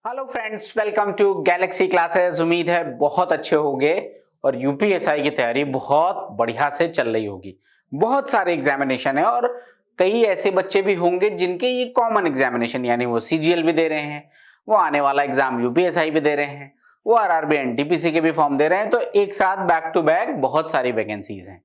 Hello friends, welcome to Galaxy Classes. उम्मीद है बहुत अच्छे होंगे और यूपीएसआई की तैयारी बहुत बढ़िया से चल रही होगी। बहुत सारे एग्जामिनेशन है और कई ऐसे बच्चे भी होंगे जिनके ये कॉमन एग्जामिनेशन यानी वो सीजीएल भी दे रहे हैं, वो आने वाला एग्जाम यूपीएसआई भी दे रहे हैं, वो आरआरबी एनटीपीसी के भी फॉर्म दे रहे हैं। तो एक साथ बैक टू बैक बहुत सारी वैकेंसीज हैं।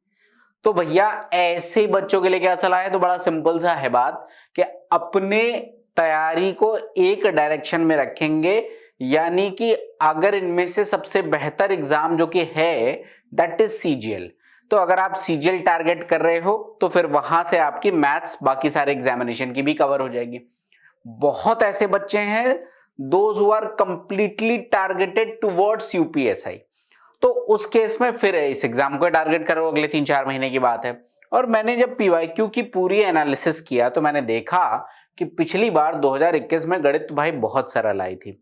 तो भैया ऐसे बच्चों के लिए क्या सलाह है? तो बड़ा सिंपल सा है बात कि अपने तैयारी को एक डायरेक्शन में रखेंगे, यानी कि अगर इनमें से सबसे बेहतर एग्जाम जो कि है दैट इज सीजीएल। तो अगर आप सीजीएल टारगेट कर रहे हो तो फिर वहां से आपकी मैथ्स बाकी सारे एग्जामिनेशन की भी कवर हो जाएगी। बहुत ऐसे बच्चे हैं those who are completely targeted towards UPSI, तो उस केस में फिर इस एग्जाम को टारगेट करो, अगले 3-4 महीने की बात है। और मैंने जब पीवाईक्यू की पूरी एनालिसिस किया तो मैंने देखा कि पिछली बार 2021 में गणित भाई बहुत सरल आई थी।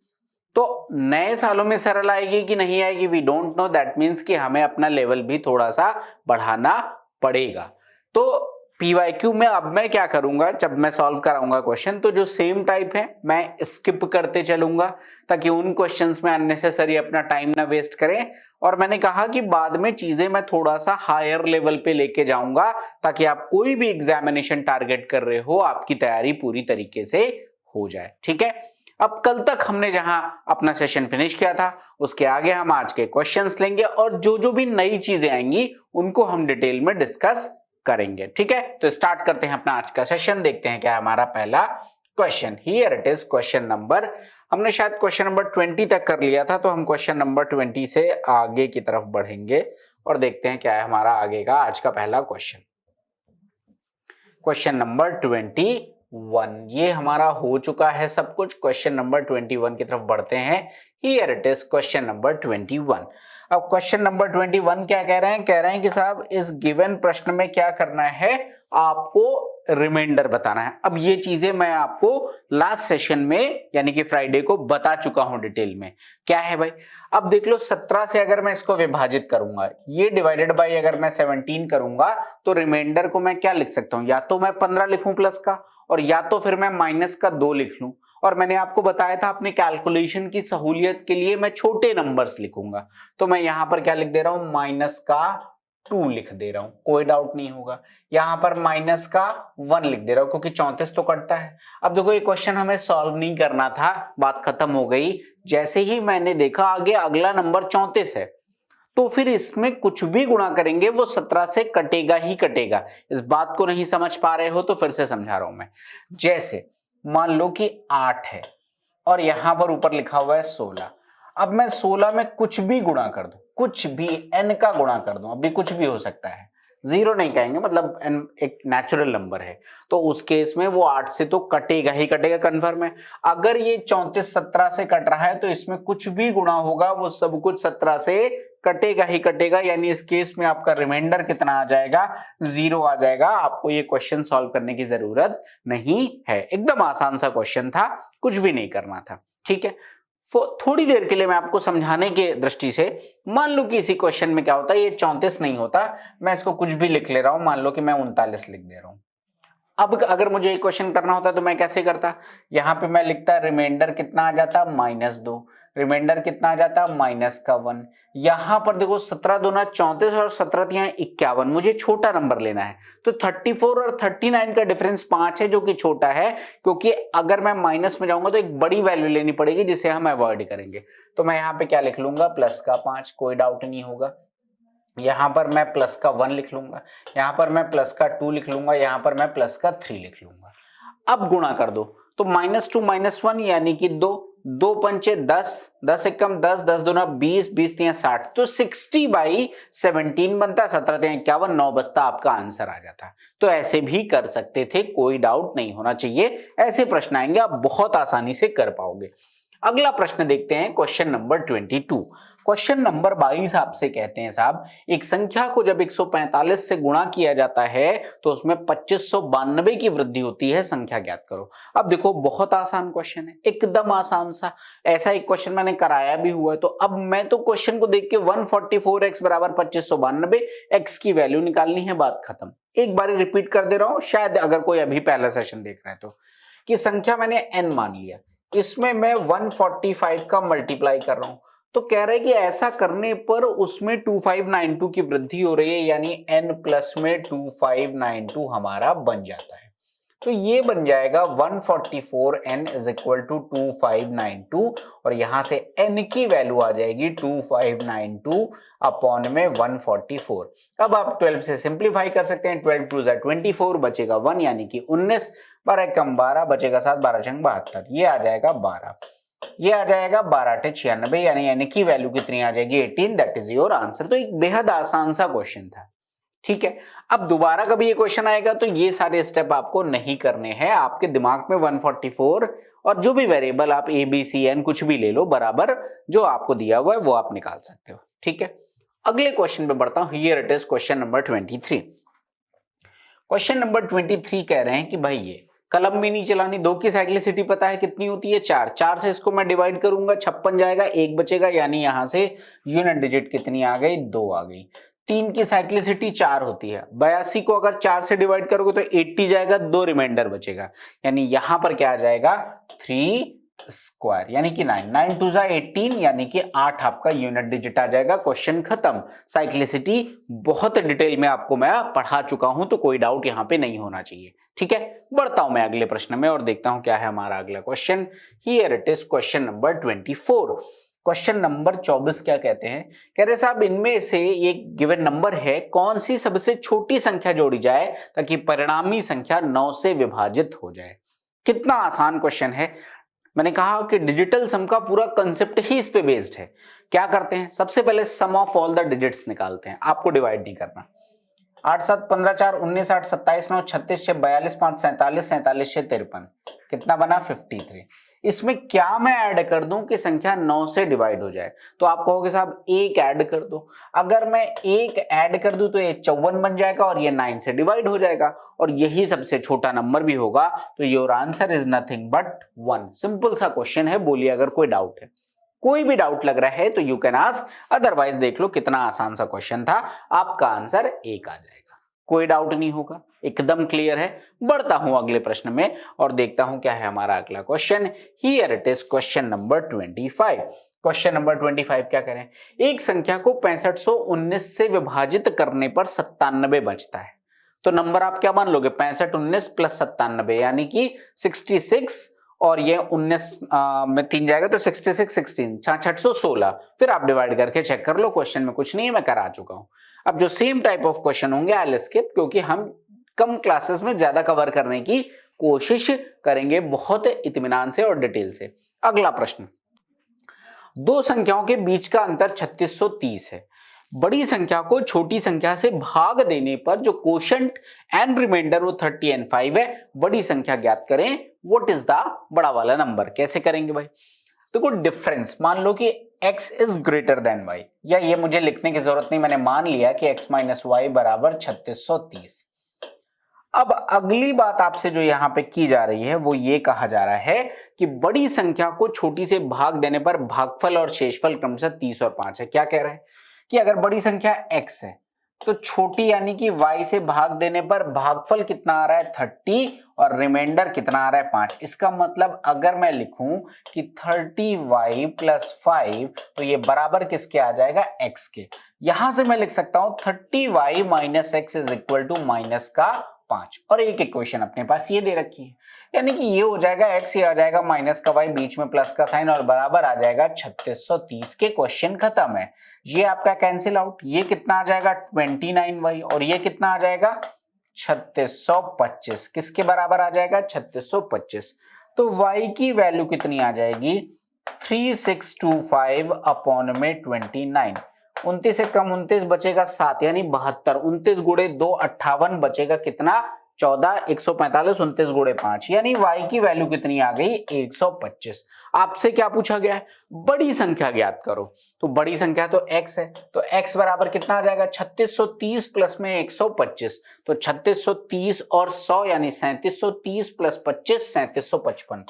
तो नए सालों में सरल आएगी कि नहीं आएगी we don't know, that means कि हमें अपना लेवल भी थोड़ा सा बढ़ाना पड़ेगा। तो पीवाईक्यू में अब मैं क्या करूंगा, जब मैं सॉल्व कराऊंगा क्वेश्चन तो जो सेम टाइप है मैं स्किप करते चलूंगा ताकि उन क्वेश्चंस में अननेसेसरी अपना टाइम ना वेस्ट करें। और मैंने कहा कि बाद में चीजें मैं थोड़ा सा हायर लेवल पे लेके जाऊंगा ताकि आप कोई भी एग्जामिनेशन टारगेट कर रहे हो आपकी तैयारी पूरी तरीके से हो जाए। ठीक है, अब कल तक हमने जहां अपना सेशन फिनिश किया था उसके आगे हम आज के क्वेश्चंस लेंगे और जो जो भी नई चीजें आएंगी उनको हम डिटेल में डिस्कस करेंगे। ठीक है, तो स्टार्ट करते हैं अपना आज का सेशन। देखते हैं क्या है हमारा पहला question. Here it is question number, हमने शायद क्वेश्चन नंबर 20 तक कर लिया था, तो हम क्वेश्चन नंबर 20 से आगे की तरफ बढ़ेंगे और देखते हैं क्या है हमारा आगे का आज का पहला क्वेश्चन। क्वेश्चन नंबर 21 ये हमारा हो चुका है सब कुछ। क्वेश्चन नंबर 21 की तरफ बढ़ते हैं। Here it is question number 21। अब क्वेश्चन नंबर 21 क्या कह रहे हैं? कह रहे हैं कि साहब इस गिवन प्रश्न में क्या करना है, आपको रिमाइंडर बताना है। अब ये चीजें मैं आपको लास्ट सेशन में यानी कि फ्राइडे को बता चुका हूं डिटेल में। क्या है भाई, अब देख लो 17 से अगर मैं इसको विभाजित करूंगा, ये डिवाइडेड बाय अगर मैं 17 करूंगा तो रिमाइंडर को मैं क्या लिख सकता हूं, या तो मैं 15 लिखूं प्लस का, और या तो फिर मैं माइनस का 2 लिख लूं। और मैंने आपको बताया था अपने कैलकुलेशन की सहूलियत के लिए मैं छोटे नंबर्स लिखूंगा, तो मैं यहां पर क्या लिख दे रहा हूं, माइनस का 2 लिख दे रहा हूं, कोई डाउट नहीं होगा। यहां पर माइनस का 1 लिख दे रहा हूं क्योंकि 34 तो कटता है। अब देखो ये क्वेश्चन हमें सॉल्व नहीं करना था, बात खत्म हो गई। जैसे ही मैंने देखा आगे अगला नंबर 34 है तो फिर इसमें कुछ भी गुणा करेंगे वो 17 से कटेगा ही कटेगा। इस बात को नहीं समझ पा रहे हो तो फिर से समझा रहा हूं मैं। जैसे मान लो कि 8 है और यहां पर ऊपर लिखा हुआ है 16। अब मैं 16 में कुछ भी गुणा कर दूं, कुछ भी n का गुणा कर दूं, अभी कुछ भी हो सकता है, जीरो नहीं कहेंगे, मतलब n एक नेचुरल नंबर है, तो उस केस में वो 8 से तो कटेगा ही कटेगा, कंफर्म है। अगर ये 34 17 से कट रहा है तो इसमें कुछ भी गुणा होगा वो सब कुछ 17 से कटेगा ही कटेगा, यानी इस केस में आपका रिमाइंडर कितना आ जाएगा, 0 आ जाएगा। आपको ये क्वेश्चन सॉल्व करने की जरूरत नहीं है, एकदम आसान सा क्वेश्चन था, कुछ भी नहीं करना था। ठीक है, थोड़ी देर के लिए मैं आपको समझाने के दृष्टि से, मान लो कि इसी क्वेश्चन में क्या होता है, ये 34 नहीं होता, मैं इसको कुछ भी लिख ले रहा हूं, मान लो कि मैं 39 लिख दे रहा हूं। अब अगर मुझे ये क्वेश्चन करना होता तो मैं कैसे करता, यहां पे मैं लिखता रिमाइंडर कितना आ जाता, -2, रिमाइंडर कितना आ जाता, -1। यहां पर देखो 17 दूना 34 और 17 51, मुझे छोटा नंबर लेना है, तो 34 और 39 का डिफरेंस 5 है जो कि छोटा है, क्योंकि अगर मैं माइनस में जाऊंगा तो एक बड़ी वैल्यू लेनी पड़ेगी जिसे हम अवॉइड करेंगे। तो मैं यहाँ पे क्या लिख लूंगा, +5, कोई डाउट नहीं होगा। यहां पर मैं प्लस का 1 लिख लूंगा, यहां पर मैं प्लस का 2 लिख लूंगा, यहां पर मैं प्लस का 3 लिख लूंगा। अब गुणा कर दो तो -2 -1 यानी कि 2, 2 पंचे 10, 10 एकम 10, 10 दूना 20, 20 तिया 60, तो 60/17 बनता, 17 तिया 51, 9 बचता, आपका आंसर आ जाता। तो ऐसे भी कर सकते थे, कोई डाउट नहीं होना चाहिए, ऐसे प्रश्न आएंगे आप बहुत आसानी से कर पाओगे। अगला प्रश्न देखते हैं, क्वेश्चन नंबर 22। क्वेश्चन नंबर 22 आपसे कहते हैं साहब एक संख्या को जब 145 से गुणा किया जाता है तो उसमें 2592 की वृद्धि होती है, संख्या ज्ञात करो। अब देखो बहुत आसान क्वेश्चन है, एकदम आसान सा, ऐसा एक क्वेश्चन मैंने कराया भी हुआ है। तो अब मैं तो क्वेश्चन को देख के 144x बराबर 2592 x की वैल्यू निकालनी है, बात खत्म। एक बार रिपीट कर दे रहा हूं, शायद अगर कोई अभी पहला सेशन देख रहा है तो, कि संख्या मैंने n मान लिया, इसमें मैं 145 का मल्टीप्लाई कर रहा हूं, तो कह रहे हैं कि ऐसा करने पर उसमें 2592 की वृद्धि हो रही है, यानी n प्लस में 2592 हमारा बन जाता है। तो ये बन जाएगा 144n इज इक्वल टू 2592 और यहां से n की वैल्यू आ जाएगी 2592 अपॉन में 144। अब आप 12 से सिंप्लीफाई कर सकते हैं, 12 टू 24 बचेगा 1 यानी कि 19, 12 कम 12 बचेगा 7, 12 छंग 72, ये आ जाएगा 12, ये आ जाएगा 12 8 96 यानी n की वैल्यू कितनी आ जाएगी 18, दैट इज योर आंसर। तो एक बेहद आसान सा क्वेश्चन था, ठीक है। अब दोबारा कभी ये क्वेश्चन आएगा तो ये सारे स्टेप आपको नहीं करने हैं, आपके दिमाग में 144 और जो भी वेरिएबल आप ए बी सी एन कुछ भी ले लो, बराबर जो आपको दिया हुआ है वो आप निकाल सकते हो, ठीक है। अगले क्वेश्चन पे बढ़ता हूं, here it is question number 23। Question number 23 कह रहे हैं कि भाई ये कलम भी नहीं चलानी, 2 की साइक्लिसिटी पता है कितनी होती है 4, 4 से इसको मैं डिवाइड करूंगा 56 जाएगा, 1 बचेगा, यानी यहां से यूनिट डिजिट कितनी आ गई 2 आ गई। 3 की साइक्लिसिटी 4 होती है, 82 को अगर 4 से डिवाइड करोगे तो 80 जाएगा, 2 रिमाइंडर बचेगा, यानी यहां पर क्या आ जाएगा 3 स्क्वायर यानी कि 9, 9 टू 18 यानी कि 8 आपका यूनिट डिजिट आ जाएगा। क्वेश्चन खत्म। साइक्लिसिटी बहुत डिटेल में आपको मैं पढ़ा चुका हूं, तो कोई डाउट यहां पे नहीं होना चाहिए, ठीक है। बढ़ता हूं मैं अगले प्रश्न में और देखता हूं क्या है हमारा अगला question. Here it is question number 24। Question number 24 क्या कहते हैं, कह रहे साहब इनमें से एक गिवन नंबर है, कौन सी सबसे छोटी संख्या जोड़ी जाए ताकि परिणामी संख्या 9 से विभाजित हो जाए। कितना आसान क्वेश्चन है। मैंने कहा कि डिजिटल सम का पूरा कंसेप्ट ही इस पे बेस्ड है। क्या करते हैं, सबसे पहले सम ऑफ ऑल द डिजिट्स निकालते हैं, आपको डिवाइड नहीं करना। 8 7 15 4 19 8 27 9 36 6 42 5 47 47 6 53, कितना बना 53। इसमें क्या मैं ऐड कर दूं कि संख्या 9 से डिवाइड हो जाए, तो आप कहोगे साहब एक ऐड कर दो। अगर मैं एक ऐड कर दूं तो ये 54 बन जाएगा और ये 9 से डिवाइड हो जाएगा और यही सबसे छोटा नंबर भी होगा, तो your answer is nothing but 1। Simple सा क्वेश्चन है, बोलिए अगर कोई डाउट है। कोई भी डाउट लग रहा है तो यू कैन आस्क, अदरवाइज देख लो कितना आसान सा क्वेश्चन था, आपका आंसर 1 आ जाएगा। कोई डाउट नहीं होगा, एकदम क्लियर है। बढ़ता हूं अगले प्रश्न में और देखता हूं क्या है हमारा अगला question. Here it is question number 25। Question number 25 क्या करें, एक संख्या को 6519 से विभाजित करने पर 97 बचता है, तो नंबर आप क्या मान लोगे 65 19 प्लस 97 यानी कि 66 और ये 19 में 3 जाएगा तो 66 16 6616। फिर आप डिवाइड करके चेक कर लो, क्वेश्चन में कुछ नहीं है, मैं करा चुका हूं। अब जो सेम टाइप ऑफ क्वेश्चन होंगे आई विल स्किप, क्योंकि हम कम क्लासेस में ज्यादा कवर करने की कोशिश करेंगे बहुत इत्मीनान से और डिटेल से। अगला प्रश्न, दो संख्याओं के बीच का अंतर 3630 है। बड़ी संख्या को छोटी संख्या से भाग देने पर जो कोशेंट एंड रिमाइंडर वो 30 एंड 5 है। बड़ी संख्या ज्ञात करें, व्हाट इज द बड़ा वाला नंबर। कैसे करेंगे भाई, देखो डिफरेंस मान लो कि x is greater than y, या ये मुझे लिखने की जरूरत नहीं, मैंने मान लिया कि x माइनस वाई बराबर 3630। अब अगली बात आपसे जो यहां पे की जा रही है वो ये कहा जा रहा है कि बड़ी संख्या को छोटी से भाग देने पर भागफल और शेषफल क्रमशः 30 और 5 है। क्या कह रहा है कि अगर बड़ी संख्या x है तो छोटी यानी कि y से भाग देने पर भागफल कितना आ रहा है 30 और रिमाइंडर कितना आ रहा है 5। इसका मतलब अगर मैं लिखूं कि 30y प्लस 5 तो ये बराबर किसके आ जाएगा x के। यहां से मैं लिख सकता हूं 30y minus x is equal to minus का 5 और एक इक्वेशन अपने पास ये दे रखी है, यानी कि ये हो जाएगा x, ये आ जाएगा माइनस का y, बीच में प्लस का साइन और बराबर आ जाएगा 3630 के। क्वेश्चन खत्म है। ये आपका कैंसिल आउट, ये कितना आ जाएगा 29y और ये कितना आ जाएगा 3625। किसके बराबर आ जाएगा 3625। तो y की वैल्यू कितनी आ जाएगी 3625 अपॉन में 29। 29 से कम 29 बचेगा 7 यानी 72। 29 गुणे 2 58 बचेगा कितना 14। 145 29 गुणे 5 यानी y की वैल्यू कितनी आ गई 125। आपसे क्या पूछा गया है, बड़ी संख्या ज्ञात करो। तो बड़ी संख्या तो x है, तो x बराबर कितना आ जाएगा 3630 प्लस में 125, तो 3630 और 100 यानी 3730 plus 25 3755।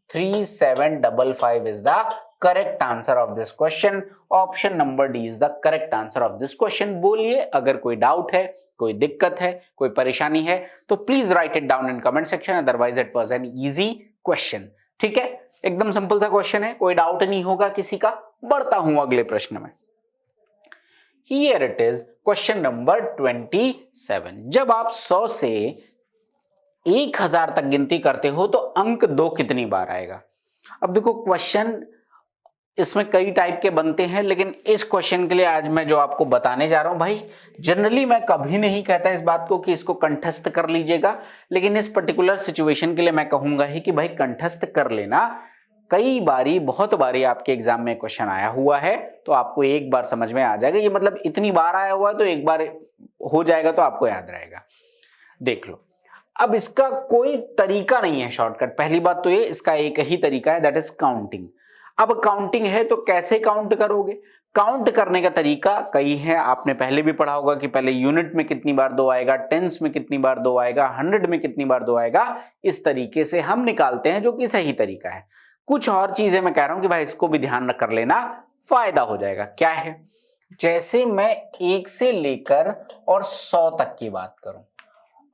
3755 is the correct answer of this question. Option number D is the correct answer of this question. बोलिए अगर कोई डाउट है, कोई दिक्कत है, कोई परेशानी है तो please right it down in comment section, otherwise it was an easy question. ठीक है, एकदम सिंपल सा क्वेश्चन है, कोई डाउट नहीं होगा किसी का। बढ़ता हूं अगले प्रश्न में। Here it is, question number 27। जब आप 100 से 1000 तक गिनती करते हो तो अंक 2 कितनी बार आएगा? अब देखो क्वेश्चन इसमें कई टाइप के बनते हैं, लेकिन इस क्वेश्चन के लिए आज मैं जो आपको बताने जा रहा हूं भाई, जनरली मैं कभी नहीं कहता इस बात को कि इसको कंठस्थ कर लीजिएगा, लेकिन इस पर्टिकुलर सिचुएशन के लिए मैं कहूंगा ही कि भाई कंठस्थ कर लेना। कई बारी, बहुत बारी आपके एग्जाम में क्वेश्चन आया हुआ है, तो आपको एक बार समझ में आ जाएगा। ये मतलब इतनी बार आया हुआ है तो एक बार हो जाएगा तो आपको याद रहेगा। देख लो, अब इसका कोई तरीका नहीं है शॉर्टकट। पहली बात तो ये, इसका एक ही तरीका है, दैट इज काउंटिंग। अब काउंटिंग है तो कैसे काउंट करोगे? काउंट करने का तरीका कई है, आपने पहले भी पढ़ा होगा कि पहले यूनिट में कितनी बार 2 आएगा, टेंस में कितनी बार 2 आएगा, 100 में कितनी बार 2 आएगा। इस तरीके से हम निकालते हैं, जो कि सही तरीका है। कुछ और चीजें मैं कह रहा हूं कि भाई इसको भी ध्यान कर लेना, फायदा हो जाएगा। क्या है? जैसे मैं 1 से लेकर और 100 तक की बात करूं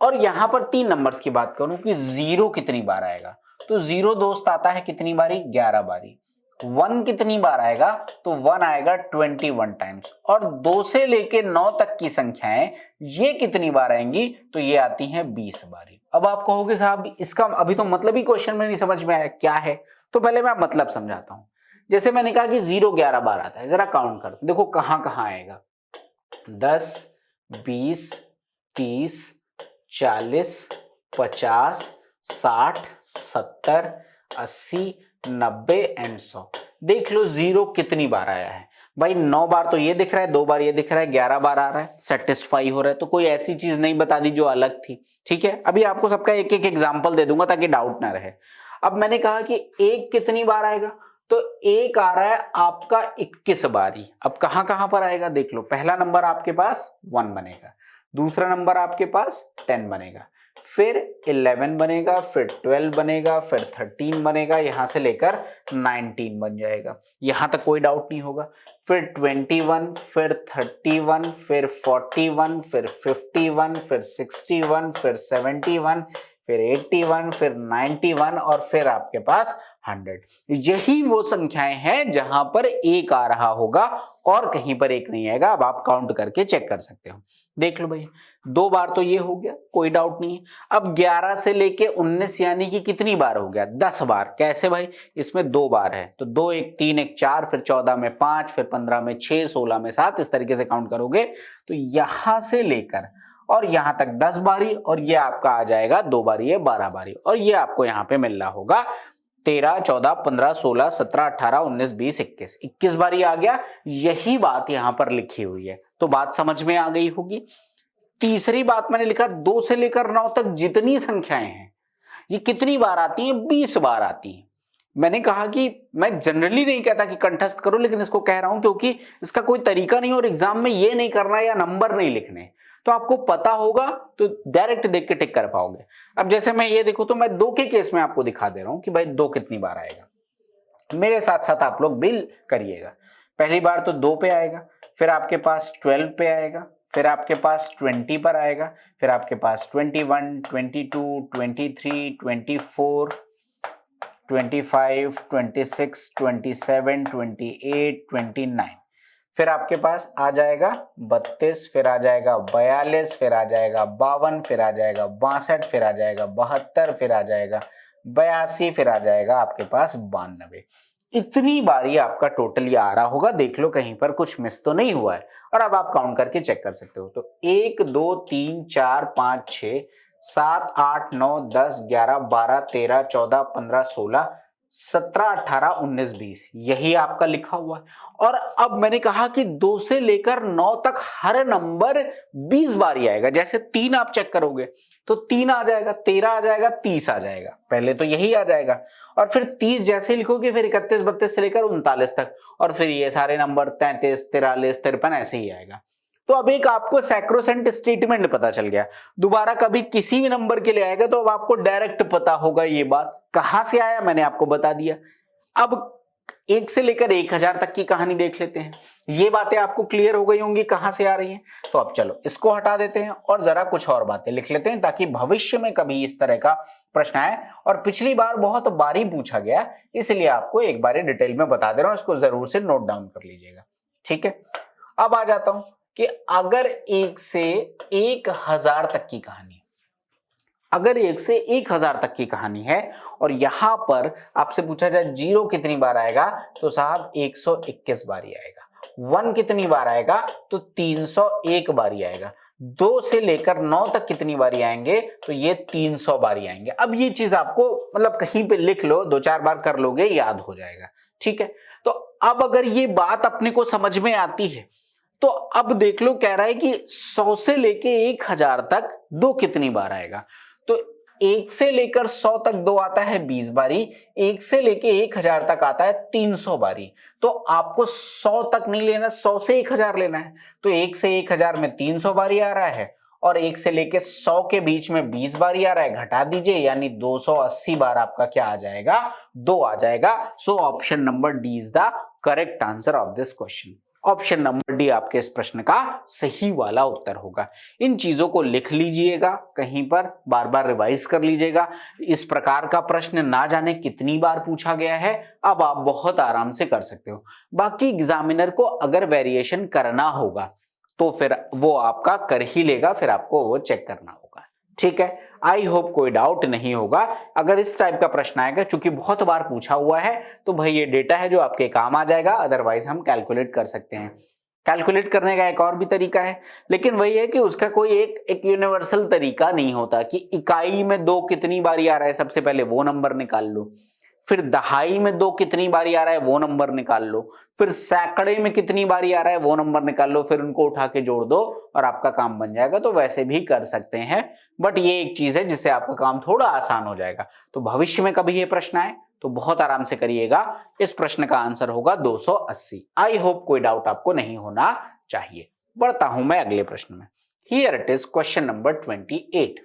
और यहां पर 3 नंबर्स की बात करूं कि 0 कितनी बार आएगा, तो 0 दोस्त आता है कितनी बारी? 11 बारी। 1 कितनी बार आएगा? तो 1 आएगा 21 टाइम्स। और 2 से लेके 9 तक की संख्याएं ये कितनी बार आएंगी? तो ये आती हैं 20 बारी। अब आप कहोगे साहब इसका अभी तो मतलब ही क्वेश्चन में नहीं समझ में आया, क्या है? तो पहले मैं मतलब समझाता हूं। जैसे मैंने कहा कि 0 11 बार आता है, जरा काउंट कर देखो कहां कहां आएगा। 10, 20, 30, 40, 50, 60, 70, 80, 90 एंड 100। देख लो 0 कितनी बार आया है भाई? 9 बार तो ये दिख रहा है, 2 बार ये दिख रहा है, 11 बार आ रहा है, सेटिस्फाई हो रहा है। तो कोई ऐसी चीज नहीं बता दी जो अलग थी। ठीक है, अभी आपको सबका एक एक एग्जांपल दे दूंगा ताकि डाउट ना रहे। अब मैंने कहा कि 1 कितनी बार आएगा, तो 1 आ रहा है आपका 21 बारी। अब कहां कहां पर आएगा देख लो। पहला नंबर आपके पास 1 बनेगा, दूसरा नंबर आपके पास 10 बनेगा, फिर 11 बनेगा, फिर 12 बनेगा, फिर 13 बनेगा, यहां से लेकर 19 बन जाएगा। यहां तक कोई डाउट नहीं होगा। फिर 21, फिर 31, फिर 41, फिर 51, फिर 61, फिर 71, फिर 81, फिर 91 और फिर आपके पास 100। यही वो संख्याएं हैं जहां पर 1 आ रहा होगा और कहीं पर 1 नहीं आएगा। अब आप काउंट करके चेक कर सकते हो। देख लो भाई, 2 बार तो ये हो गया, कोई डाउट नहीं है। अब 11 से लेके 19 यानी कि कितनी बार हो गया? 10 बार। कैसे भाई? इसमें 2 बार है तो 2 1 3 1 4, फिर 14 में 5, फिर 15 में 6, 16 में 7, इस तरीके से काउंट करोगे तो यहां से लेकर और यहां तक 10 बारी, और ये आपका आ जाएगा 2 बारी, ये 12 बारी। और ये आपको यहां पे मिल रहा होगा 13, 14, 15, 16, 17, 18, 19, 20, 21। 21 बारी आ गया। यही बात यहां पर लिखी हुई है, तो बात समझ में आ गई होगी। तीसरी बात मैंने लिखा 2 से लेकर 9 तक जितनी संख्याएं हैं ये कितनी बार आती हैं? 20 बार आती हैं। मैंने कहा कि मैं जनरली नहीं कहता कि कंठस्थ करो, लेकिन इसको कह रहा हूं क्योंकि इसका कोई तरीका नहीं और एग्जाम में ये नहीं करना या नंबर नहीं लिखने, तो आपको पता होगा तो डायरेक्ट देख के टिक कर पाओगे। अब जैसे मैं ये देखो तो मैं 2 के केस में आपको दिखा दे रहा हूं कि भाई 2 कितनी बार आएगा। मेरे साथ साथ आप लोग बिल करिएगा। पहली बार तो 2 पे आएगा, फिर आपके पास 12 पे आएगा, फिर आपके पास 20 पर आएगा, फिर आपके पास 21, 22, 23, 24, 25, 26, 27, 28, 29। फिर आपके पास आ जाएगा 32, फिर आ जाएगा 42, फिर आ जाएगा 52, फिर आ जाएगा 62, फिर आ जाएगा 72, फिर आ जाएगा 82, फिर आ जाएगा आपके पास 92। इतनी बारी आपका टोटल ये आ रहा होगा। देख लो कहीं पर कुछ मिस तो नहीं हुआ है, और अब आप काउंट करके चेक कर सकते हो। तो 1 2 3 4 5 6 7 8 9 10 11 12 13 14 15 16 17 18 19 20, यही आपका लिखा हुआ है। और अब मैंने कहा कि 2 से लेकर 9 तक हर नंबर 20 बार ही आएगा। जैसे 3 आप चेक करोगे तो 3 आ जाएगा, 13 आ जाएगा, 30 आ जाएगा, पहले तो यही आ जाएगा। और फिर 30 जैसे लिखोगे फिर 31 32 से लेकर 39 तक, और फिर ये सारे नंबर 33 43 53 ऐसे ही आएगा। तो अब एक आपको सैक्रोसेंट स्टेटमेंट पता चल गया। दोबारा कभी किसी भी नंबर के लिए आएगा तो अब आपको डायरेक्ट पता होगा ये बात कहां से आया, मैंने आपको बता दिया। अब 1 से लेकर 1000 तक की कहानी देख लेते हैं। ये बातें आपको क्लियर हो गई होंगी कहां से आ रही हैं। तो अब चलो इसको हटा देते हैं और जरा कुछ और बातें लिख लेते हैं ताकि भविष्य में कभी इस तरह का प्रश्न आए। और पिछली बार बहुत बारी पूछा गया, इसलिए आपको एक बार डिटेल में बता दे रहा हूं, इसको जरूर से नोट डाउन कर लीजिएगा। ठीक है, अब आ जाता हूं कि अगर 1 से 1000 तक की कहानी, अगर 1 से 1000 तक की कहानी है और यहां पर आपसे पूछा जाए 0 कितनी बार आएगा, तो साहब 121 बारी आएगा। 1 कितनी बार आएगा, तो 301 बारी आएगा। 2 से लेकर 9 तक कितनी बारी आएंगे, तो ये 300 बारी आएंगे। अब ये चीज आपको मतलब कहीं पे लिख लो, 2-4 बार कर लोगे, याद हो जाएगा। ठीक है, तो अब अगर ये बात अपने को समझ में आती है, तो अब देख लो कह रहा है कि 100 से लेके 1000 तक 2 कितनी बार आएगा। तो 1 से लेकर 100 तक 2 आता है 20 बारी, 1 से लेके 1000 तक आता है 300 बारी। तो आपको 100 तक नहीं लेना, 100 से 1000 लेना है। तो 1 से 1000 में 300 बारी आ रहा है और 1 से लेके 100 के बीच में 20 बारी आ रहा है, घटा दीजिए, यानी 280 बार आपका क्या आ जाएगा, 2 आ जाएगा। So option number D is the correct answer of this question. Option number D आपके इस प्रश्न का सही वाला उत्तर होगा। इन चीजों को लिख लीजिएगा कहीं पर, बार बार रिवाइज कर लीजिएगा। इस प्रकार का प्रश्न ना जाने कितनी बार पूछा गया है, अब आप बहुत आराम से कर सकते हो। बाकी एग्जामिनर को अगर वेरिएशन करना होगा तो फिर वो आपका कर ही लेगा, फिर आपको वो चेक करना होगा। ठीक है, आई होप कोई डाउट नहीं होगा। अगर इस टाइप का प्रश्न आएगा, चूंकि बहुत बार पूछा हुआ है, तो भाई ये डेटा है जो आपके काम आ जाएगा, अदरवाइज हम कैलकुलेट कर सकते हैं। कैलकुलेट करने का एक और भी तरीका है, लेकिन वही है कि उसका कोई एक यूनिवर्सल तरीका नहीं होता कि इकाई में 2 कितनी बारी आ रहा है, सबसे पहले वो नंबर निकाल लो, फिर दहाई में 2 कितनी बारी आ रहा है वो नंबर निकाल लो, फिर सैकड़े में कितनी बारी आ रहा है वो नंबर निकाल लो, फिर उनको उठा के जोड़ दो और आपका काम बन जाएगा। तो वैसे भी कर सकते हैं, बट ये एक चीज है जिससे आपका काम थोड़ा आसान हो जाएगा। तो भविष्य में कभी ये प्रश्न आए तो बहुत आराम से करिएगा। इस प्रश्न का आंसर होगा 280। आई होप कोई डाउट आपको नहीं होना चाहिए। बढ़ता हूं मैं अगले प्रश्न में। Here it is question number 28।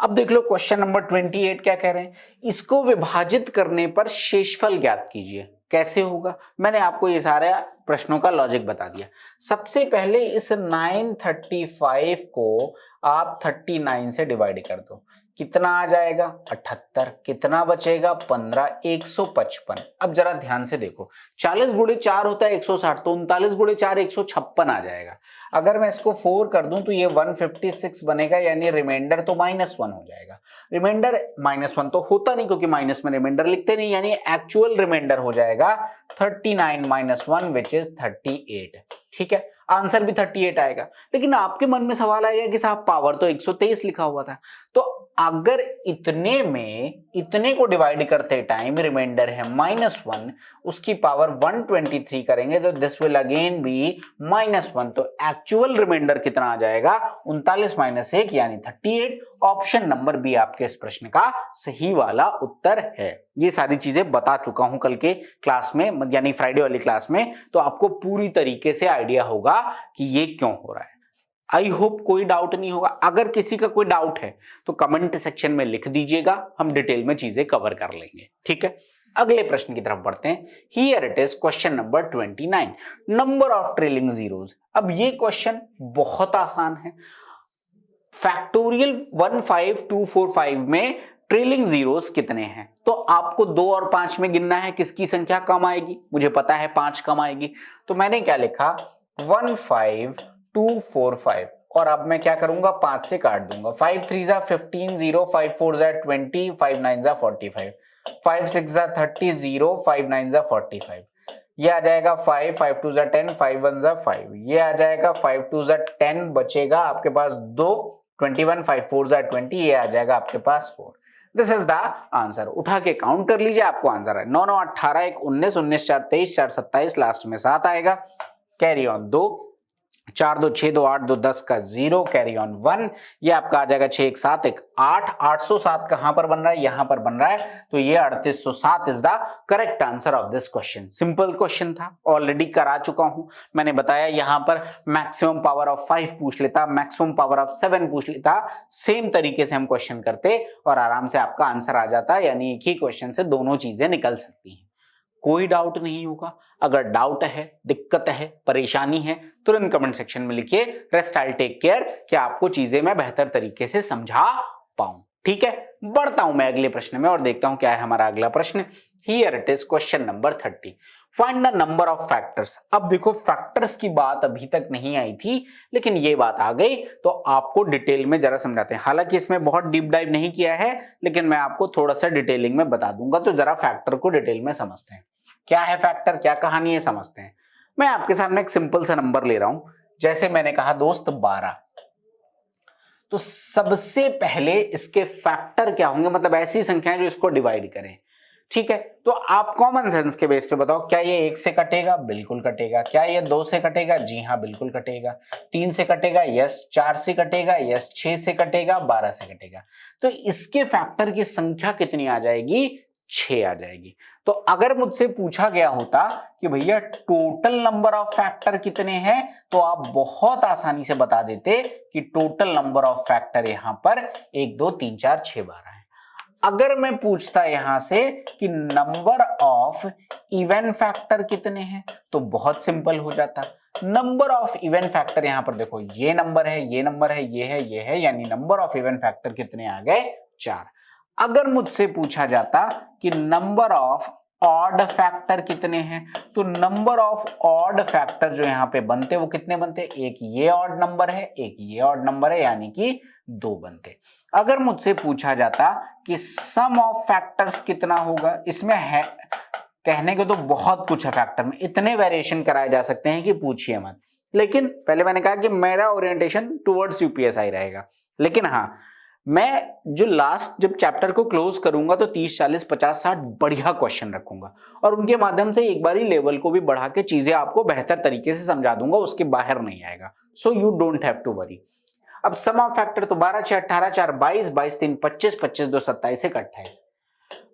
अब देख लो क्वेश्चन नंबर 28 क्या कह रहे हैं, इसको विभाजित करने पर शेषफल ज्ञात कीजिए। कैसे होगा, मैंने आपको ये सारे प्रश्नों का लॉजिक बता दिया। सबसे पहले इस 935 को आप 39 से डिवाइड कर दो, कितना आ जाएगा 78, कितना बचेगा 15, 155। अब जरा ध्यान से देखो, 40 गुणे 4 होता है 160, तो 39 गुणे 4 156 आ जाएगा। अगर मैं इसको 4 कर दूं तो ये 156 बनेगा, यानी रिमाइंडर तो -1 हो जाएगा। रिमाइंडर -1 तो होता नहीं, क्योंकि माइनस में रिमाइंडर लिखते नहीं, यानी एक्चुअल रिमाइंडर हो जाएगा 39 - 1 विच इज 38। ठीक है, आंसर भी 38 आएगा। लेकिन आपके मन में सवाल आएगा कि साहब पावर तो 123 लिखा हुआ था, तो अगर इतने में इतने को डिवाइड करते टाइम रिमाइंडर है -1, उसकी पावर 123 करेंगे तो दिस विल अगेन बी -1। तो एक्चुअल रिमाइंडर कितना आ जाएगा 39 - 1 यानी 38। ऑप्शन नंबर बी आपके इस प्रश्न का सही वाला उत्तर है। ये सारी चीजें बता चुका हूं कल के क्लास में, यानी फ्राइडे वाली क्लास में, तो आपको पूरी तरीके से आइडिया होगा कि ये क्यों हो रहा है। आई होप कोई डाउट नहीं होगा। अगर किसी का कोई डाउट है तो कमेंट सेक्शन में लिख दीजिएगा, हम डिटेल में चीजें कवर कर लेंगे। ठीक है, अगले प्रश्न की तरफ बढ़ते हैं। Here it is question number 29, number of trailing zeros. अब ये क्वेश्चन बहुत आसान है। फैक्टोरियल 15245 में ट्रेलिंग जीरोस कितने हैं, तो आपको 2 और 5 में गिनना है किसकी संख्या कम आएगी। मुझे पता है 5 कम आएगी, तो मैंने क्या लिखा 15245, और अब मैं क्या करूंगा 5 से काट दूंगा। 5 3 जा 15 0, 5 4 जा 20, 5 9 जा 45, 5 6 जा 30 0, 5 9 जा 45। ये आ जाएगा 5 5 2 जा 10, 5 1 जा 5। ये आ जाएगा 5 2 जा 10, बचेगा आपके पास 2, 21, 5 4 जा 20, ये आ जाएगा आपके पास 4। This is the answer. उठा के काउंट कर लीजिए, आपको आंसर है 9 9 18 1 19 19 4 23 4 27, लास्ट में 7 आएगा। कैरी ऑन 2, 4 2 6 2 8 2 10 का 0, कैरी ऑन 1। ये आपका आ जाएगा 6 1 7 1 8। 807 कहां पर बन रहा है, यहां पर बन रहा है, तो ये 3807 is the correct answer of this question. Simple question था, ऑलरेडी करा चुका हूं। मैंने बताया यहां पर मैक्सिमम पावर ऑफ 5 पूछ लेता, मैक्सिमम पावर ऑफ 7 पूछ लेता, सेम तरीके से हम क्वेश्चन करते और आराम से आपका आंसर आ जाता, यानी एक ही क्वेश्चन से दोनों चीजें निकल सकती हैं। कोई डाउट नहीं होगा। अगर डाउट है, दिक्कत है, परेशानी है, तुरंत कमेंट सेक्शन में लिखिए। रेस्ट आई टेक केयर कि आपको चीजें मैं बेहतर तरीके से समझा पाऊं। ठीक है, बढ़ता हूं मैं अगले प्रश्न में और देखता हूं क्या है हमारा अगला प्रश्न। Here it is question number 30। Find the number of factors. अब देखो फैक्टर्स की बात अभी तक नहीं आई थी, लेकिन ये बात आ गई तो आपको डिटेल में जरा समझाते हैं। हालांकि इसमें बहुत डीप डाइव नहीं किया है, लेकिन मैं आपको थोड़ा सा डिटेलिंग में बता दूंगा, तो जरा फैक्टर को डिटेल में समझते हैं। क्या है फैक्टर, क्या कहानी है, समझते हैं। मैं आपके सामने एक सिंपल सा नंबर ले रहा हूं, जैसे मैंने कहा दोस्त 12। तो सबसे पहले इसके फैक्टर क्या होंगे, मतलब ऐसी संख्याएं जो इसको डिवाइड करें। ठीक है, तो आप कॉमन सेंस के बेस पे बताओ, क्या ये 1 से कटेगा? बिल्कुल कटेगा। क्या ये 2 से कटेगा? जी हाँ बिल्कुल कटेगा। 3 से कटेगा? यस। 4 से कटेगा? यस। 6 से कटेगा? 12 से कटेगा। तो इसके फैक्टर की संख्या कितनी आ जाएगी? 6 आ जाएगी। तो अगर मुझसे पूछा गया होता कि भैया टोटल नंबर ऑफ फैक्टर कितने हैं, तो आप बहुत आसानी से बता देते कि टोटल नंबर ऑफ फैक्टर यहां पर 1 2 3 4 6 12 है। अगर मैं पूछता यहां से कि नंबर ऑफ इवन फैक्टर कितने हैं, तो बहुत सिंपल हो जाता। नंबर ऑफ इवन फैक्टर यहां पर देखो, ये नंबर है, ये नंबर है, ये है, ये है, यानी नंबर ऑफ इवन फैक्टर कितने आ गए? 4। अगर मुझसे पूछा जाता कि नंबर ऑफ ऑड फैक्टर कितने हैं, तो नंबर ऑफ ऑड फैक्टर जो यहां पे बनते वो कितने बनते? एक ये ऑड नंबर है, एक ये ऑड नंबर है, यानी कि 2 बनते। अगर मुझसे पूछा जाता कि सम ऑफ फैक्टर्स कितना होगा, इसमें है कहने को तो बहुत कुछ है फैक्टर में, इतने वेरिएशन कराए जा सकते हैं कि पूछिए मत। लेकिन पहले मैंने कहा कि मेरा ओरिएंटेशन टुवर्ड्स यूपीएसआई रहेगा। लेकिन हाँ, मैं जो लास्ट जब चैप्टर को क्लोज करूंगा तो 30 40 50 60 बढ़िया क्वेश्चन रखूंगा और उनके माध्यम से एक बारी लेवल को भी बढ़ा के चीजें आपको बेहतर तरीके से समझा दूंगा, उसके बाहर नहीं आएगा। So you don't have to worry. अब सम ऑफ फैक्टर तो 12 6 18 4 22 22 3 25 25 2 27 1 28।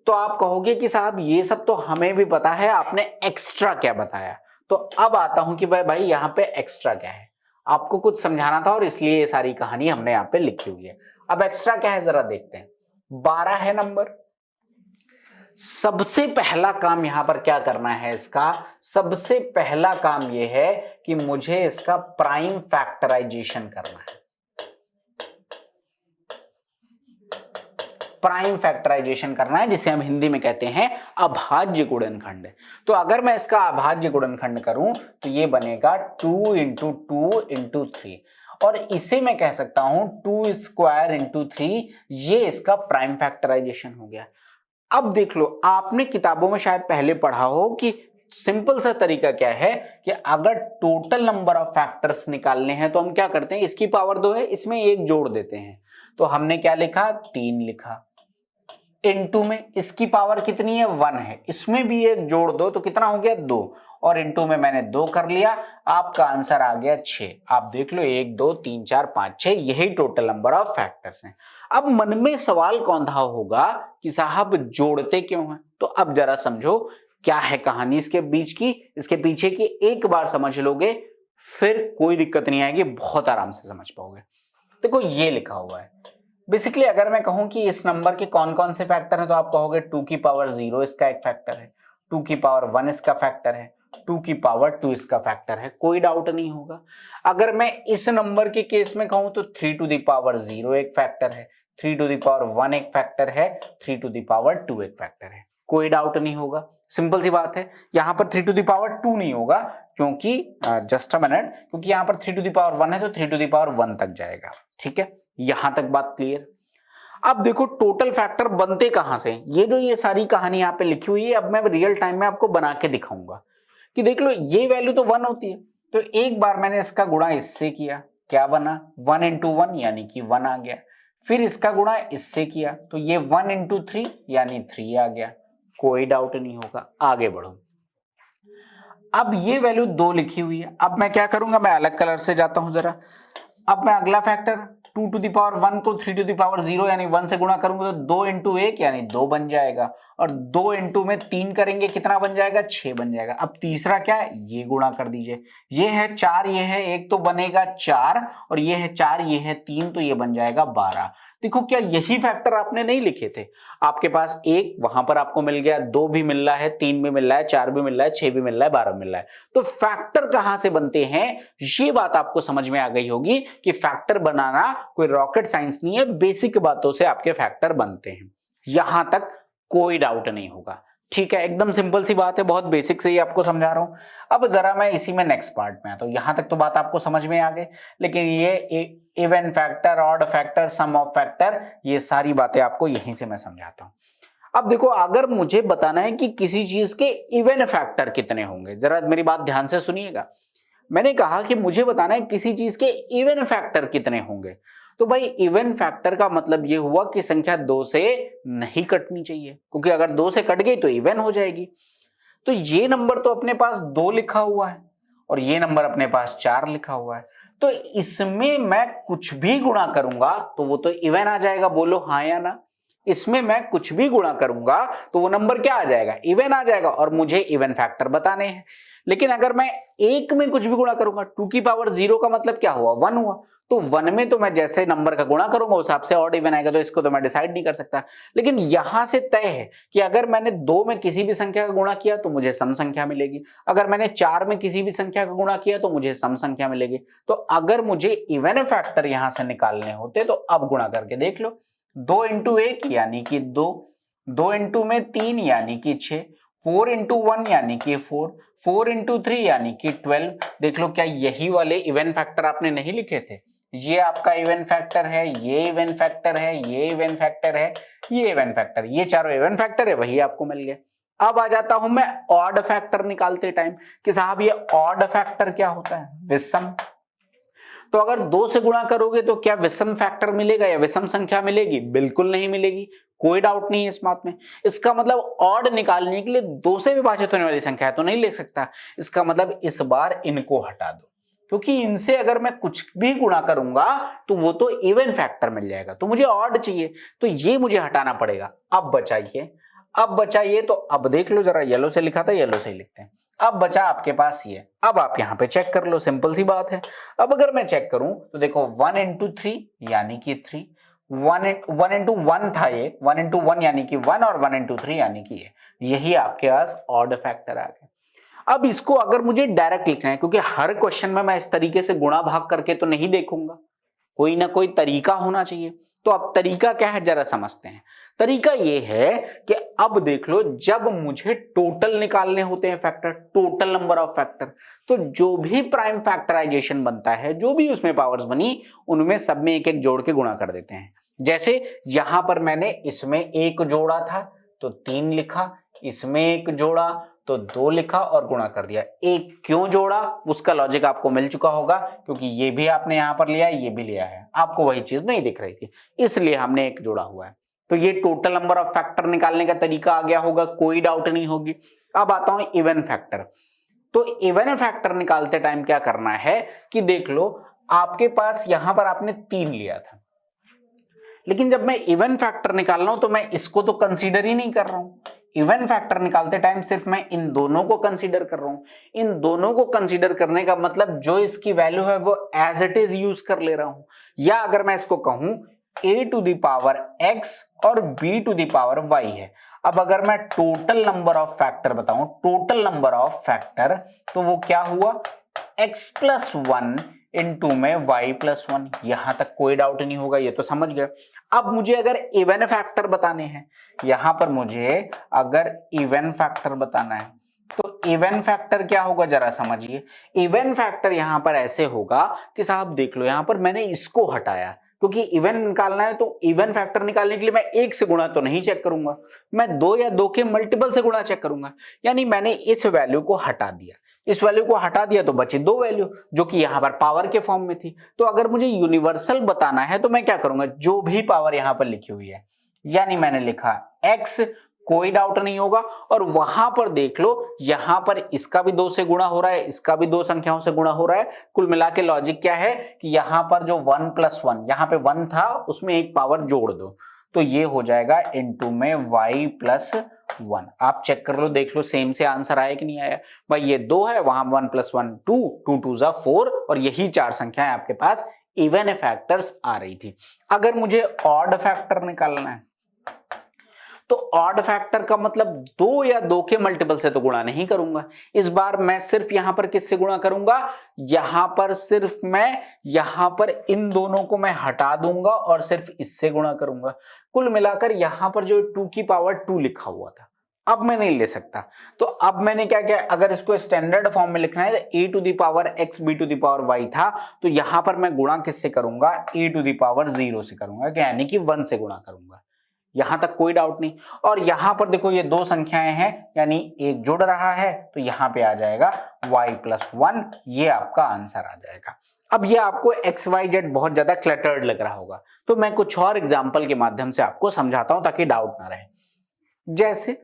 तो आप कहोगे कि साहब ये सब तो हमें भी पता है, आपने एक्स्ट्रा क्या बताया? तो अब आता हूं कि भाई यहां पे एक्स्ट्रा क्या है, आपको कुछ समझाना था और इसलिए ये सारी कहानी हमने यहाँ पे लिखी हुई है। अब एक्स्ट्रा क्या है जरा देखते हैं। 12 है नंबर। सबसे पहला काम यहां पर क्या करना है इसका? सबसे पहला काम यह है कि मुझे इसका प्राइम फैक्टराइजेशन करना है। प्राइम फैक्टराइजेशन करना है, जिसे हम हिंदी में कहते हैं अभाज्य गुणनखंड। तो अगर मैं इसका अभाज्य गुणनखंड करूं तो ये बनेगा 2 × 2 × 3 और इसे मैं कह सकता हूं 2 स्क्वायर × 3। ये इसका प्राइम फैक्टराइजेशन हो गया। अब देख लो, आपने किताबों में शायद पहले पढ़ा हो कि सिंपल सा तरीका क्या है कि अगर टोटल नंबर ऑफ फैक्टर्स निकालने हैं तो हम क्या करते हैं, इसकी पावर 2 है, इसमें 1 जोड़ देते हैं। तो हमने क्या लिखा? 3 लिखा। इनटू में इसकी पावर कितनी है? 1 है, इसमें भी 1 जोड़ दो तो कितना हो गया? 2। और इनटू में मैंने 2 कर लिया, आपका आंसर आ गया 6। आप देख लो 1 2 3 4 5 6, यही टोटल नंबर ऑफ फैक्टर्स हैं। अब मन में सवाल कौन था होगा कि साहब जोड़ते क्यों हैं? तो अब जरा समझो क्या है कहानी इसके बीच की, इसके पीछे की। एक बार समझ लोगे फिर कोई दिक्कत नहीं आएगी, बहुत आराम से समझ पाओगे। देखो ये लिखा हुआ है बेसिकली, अगर मैं कहूं कि इस नंबर के कौन कौन से फैक्टर हैं तो आप कहोगे 2 की पावर 0 इसका एक फैक्टर है, 2 की पावर 1 इसका फैक्टर है, 2 की पावर 2 इसका फैक्टर है, कोई डाउट नहीं होगा। अगर मैं इस नंबर के केस में कहूं तो 3 टू द पावर 0 एक फैक्टर है, 3 टू द पावर 1 एक फैक्टर है, 3 टू द पावर 2 एक फैक्टर है, कोई डाउट नहीं होगा। सिंपल सी बात है। यहां पर 3 टू द पावर 2 नहीं होगा क्योंकि जस्ट अ मिनट, क्योंकि यहां पर 3 टू द पावर 1 है तो 3 टू द पावर 1 तक जाएगा। ठीक है, यहां तक बात क्लियर। अब देखो टोटल फैक्टर बनते कहां से, ये सारी कहानी यहां पे लिखी हुई है। अब मैं रियल टाइम में आपको बना के दिखाऊंगा कि देख लो ये वैल्यू तो 1 होती है, तो एक बार मैंने इसका गुणा इससे किया, क्या बना? 1 × 1 यानी कि 1 आ गया। फिर इसका गुणा इससे किया तो ये 1 × 3 यानी 3 आ गया, कोई डाउट नहीं होगा। आगे बढ़ो। अब ये वैल्यू 2 लिखी हुई है, अब मैं क्या करूंगा, मैं अलग कलर से जाता हूं जरा। अब मैं अगला फैक्टर 2 टू द पावर 1 को 3 टू द पावर 0 यानी 1 से गुणा करूंगा तो 2 इंटू 1 यानी 2 बन जाएगा, और 2 इंटू में 3 करेंगे कितना बन जाएगा, 6 बन जाएगा। अब तीसरा क्या है, ये गुणा कर दीजिए, ये है 4, ये है 1 तो बनेगा 4, और ये है 4, ये है 3 तो ये बन जाएगा 12। देखो क्या यही फैक्टर आपने नहीं लिखे थे, आपके पास 1 वहां पर आपको मिल गया, 2 भी मिल रहा है, 3 भी मिल रहा है, 4 भी मिल रहा है, 6 भी मिल रहा है, 12 मिल रहा है। तो फैक्टर कहां से बनते हैं ये बात आपको समझ में आ गई होगी कि फैक्टर बनाना कोई रॉकेट साइंस नहीं है, बेसिक बातों से आपके फैक्टर बनते हैं, यहां तक कोई डाउट नहीं होगा। ठीक है, एकदम सिंपल सी बात है, बहुत बेसिक से ही आपको समझा रहा हूं। अब जरा मैं इसी में नेक्स्ट पार्ट में आता हूं, यहां तक तो बात आपको समझ में आ गई, लेकिन ये even factor, odd factor, sum of factor, ये सारी बातें आपको यहीं से मैं समझाता हूं। अब देखो, अगर मुझे बताना है कि किसी चीज के इवन फैक्टर कितने होंगे, जरा मेरी बात ध्यान से सुनिएगा। मैंने कहा कि मुझे बताना है किसी चीज के इवन फैक्टर कितने होंगे, तो भाई इवन फैक्टर का मतलब ये हुआ कि संख्या 2 से नहीं कटनी चाहिए, क्योंकि अगर 2 से कट गई तो इवन हो जाएगी। तो ये नंबर तो अपने पास 2 लिखा हुआ है और ये नंबर अपने पास 4 लिखा हुआ है, तो इसमें मैं कुछ भी गुणा करूंगा तो वो तो इवन आ जाएगा, बोलो हाँ या ना। इसमें मैं कुछ भी गुणा करूंगा तो वो नंबर क्या आ जाएगा, इवन आ जाएगा, और मुझे इवन फैक्टर बताने हैं। लेकिन अगर मैं 1 में कुछ भी गुणा करूंगा, 2 की पावर 0 का मतलब क्या हुआ, 1 हुआ, तो 1 में तो मैं जैसे नंबर का गुणा करूंगा उस हिसाब से ऑड इवन आएगा, तो इसको तो मैं डिसाइड नहीं कर सकता। लेकिन यहां से तय है कि अगर मैंने 2 में किसी भी संख्या का गुणा किया तो मुझे सम संख्या मिलेगी, अगर मैंने 4 में किसी भी संख्या का गुणा किया तो मुझे सम संख्या मिलेगी। तो अगर मुझे इवन फैक्टर यहां से निकालने होते तो अब गुणा करके देख लो, 2 इंटू 1 यानी कि 2, 2 इंटू में 3 यानी कि 6, 4 इंटू 1 यानी कि 4, 4 इंटू 3 यानी कि 12। देख लो क्या यही वाले इवन फैक्टर आपने नहीं लिखे थे, ये आपका इवन फैक्टर है, ये इवन फैक्टर है, ये इवन फैक्टर है, ये इवन फैक्टर, ये चारों इवन फैक्टर है, वही आपको मिल गया। अब आ जाता हूं मैं ऑड फैक्टर निकालते टाइम कि साहब ये ऑड फैक्टर क्या होता है, विषम। तो अगर 2 से गुणा करोगे तो क्या विषम फैक्टर मिलेगा या विषम संख्या मिलेगी, बिल्कुल नहीं मिलेगी, कोई डाउट नहीं है इस बात में। इसका मतलब ऑड निकालने के लिए 2 से विभाजित होने वाली संख्या है तो नहीं लिख सकता, इसका मतलब इस बार इनको हटा दो, क्योंकि इनसे अगर मैं कुछ भी गुणा करूंगा तो वो तो इवन फैक्टर मिल जाएगा, तो मुझे ऑड चाहिए, तो ये मुझे हटाना पड़ेगा। अब बचाइए, अब बचाइए, तो अब देख लो जरा, येलो से लिखा था, येलो से ही लिखते हैं। अब बचा आपके पास ये, अब आप यहां पे चेक कर लो, सिंपल सी बात है। अब अगर मैं चेक करूं तो देखो 1 इंटू 3 यानी कि 3, 1 इंटू 1 था ये, 1 इंटू 1 यानी कि 1, और 1 इंटू 3 यानी कि ये, यही आपके पास ऑड फैक्टर आ गया। अब इसको अगर मुझे डायरेक्ट लिखना है, क्योंकि हर क्वेश्चन में मैं इस तरीके से गुणा भाग करके तो नहीं देखूंगा, कोई ना कोई तरीका होना चाहिए। तो अब तरीका क्या है जरा समझते हैं। तरीका ये है कि अब देख लो, जब मुझे टोटल निकालने होते हैं factor, total number of factor, तो जो भी प्राइम फैक्टराइजेशन बनता है, जो भी उसमें पावर्स बनी, उनमें सब में एक एक जोड़ के गुणा कर देते हैं। जैसे यहां पर मैंने इसमें 1 जोड़ा था तो 3 लिखा, इसमें 1 जोड़ा तो 2 लिखा और गुणा कर दिया। 1 क्यों जोड़ा उसका लॉजिक आपको मिल चुका होगा, क्योंकि ये भी आपने यहां पर लिया है, ये भी लिया है, आपको वही चीज नहीं दिख रही थी, इसलिए हमने 1 जोड़ा हुआ है। तो ये टोटल नंबर ऑफ फैक्टर निकालने का तरीका आ गया होगा, कोई डाउट नहीं होगी। अब आता हूं इवन फैक्टर। तो इवन फैक्टर निकालते टाइम क्या करना है कि देख लो, आपके पास यहां पर आपने 3 लिया था, लेकिन जब मैं इवन फैक्टर निकाल रहा हूं तो मैं इसको तो कंसीडर ही नहीं कर रहा हूं। इवन फैक्टर निकालते टाइम सिर्फ मैं इन दोनों को कंसीडर कर रहा हूं। इन दोनों को कंसीडर करने का मतलब जो इसकी वैल्यू है वो एज इट इज यूज कर ले रहा हूं, या अगर मैं इसको कहूं a to the power x और b to the power y है। अब अगर मैं टोटल नंबर ऑफ फैक्टर बताऊं, टोटल नंबर ऑफ फैक्टर, तो वो क्या हुआ, x प्लस 1 इंटू में y प्लस 1। यहां तक कोई डाउट नहीं होगा, ये तो समझ गए। अब मुझे अगर इवन फैक्टर बताने हैं, यहां पर मुझे अगर इवन फैक्टर बताना है तो इवन फैक्टर क्या होगा जरा समझिए। इवन फैक्टर यहां पर ऐसे होगा कि साहब देख लो, यहां पर मैंने इसको हटाया, क्योंकि इवन निकालना है तो इवन फैक्टर निकालने के लिए मैं 1 से गुणा तो नहीं चेक करूंगा, मैं 2 या 2 के मल्टीपल से गुणा चेक करूंगा। यानी मैंने इस वैल्यू को हटा दिया, इस वैल्यू को हटा दिया तो बची 2 वैल्यू जो कि यहां पर पावर के फॉर्म में थी। तो अगर मुझे यूनिवर्सल बताना है तो मैं क्या करूंगा, जो भी पावर यहां पर लिखी हुई है, यानी मैंने लिखा x कोई डाउट नहीं होगा। और वहां पर देख लो, यहां पर इसका भी 2 से गुणा हो रहा है, इसका भी 2 संख्याओं से गुणा हो रहा है। कुल मिला के लॉजिक क्या है कि यहां पर जो 1 + 1, यहां पे 1 था उसमें एक पावर जोड़ दो, तो ये हो जाएगा इनटू में y + 1। आप चेक कर लो, देख लो सेम से आंसर आया कि नहीं आया। भाई ये 2 है, वहां 1 + 1 2, 2 2 = 4, और यही 4 संख्याएं आपके पास इवन फैक्टर्स आ रही थी। अगर मुझे ऑड फैक्टर निकालना है, तो ऑड फैक्टर का मतलब 2 या 2 के मल्टीपल से तो गुणा नहीं करूंगा। इस बार मैं सिर्फ यहां पर किससे गुणा करूंगा, यहां पर सिर्फ मैं यहां पर इन दोनों को मैं हटा दूंगा और सिर्फ इससे गुणा करूंगा। कुल मिलाकर यहां पर जो 2 की पावर 2 लिखा हुआ था, अब मैं नहीं ले सकता। तो अब मैंने क्या किया, अगर इसको स्टैंडर्ड फॉर्म में लिखना है तो a⁻x b⁻y था, तो यहां पर मैं गुणा किससे करूंगा, a⁻0 से करूंगा, यानी कि 1 से गुणा करूंगा। यहां तक कोई डाउट नहीं। और यहां पर देखो ये 2 संख्याएं हैं, यानी एक जुड़ रहा है, तो यहां पे आ जाएगा y + 1, ये आपका आंसर आ जाएगा। अब ये आपको x y z बहुत ज्यादा क्लटर्ड लग रहा होगा, तो मैं कुछ और एग्जांपल के माध्यम से आपको समझाता हूं ताकि डाउट ना रहे। जैसे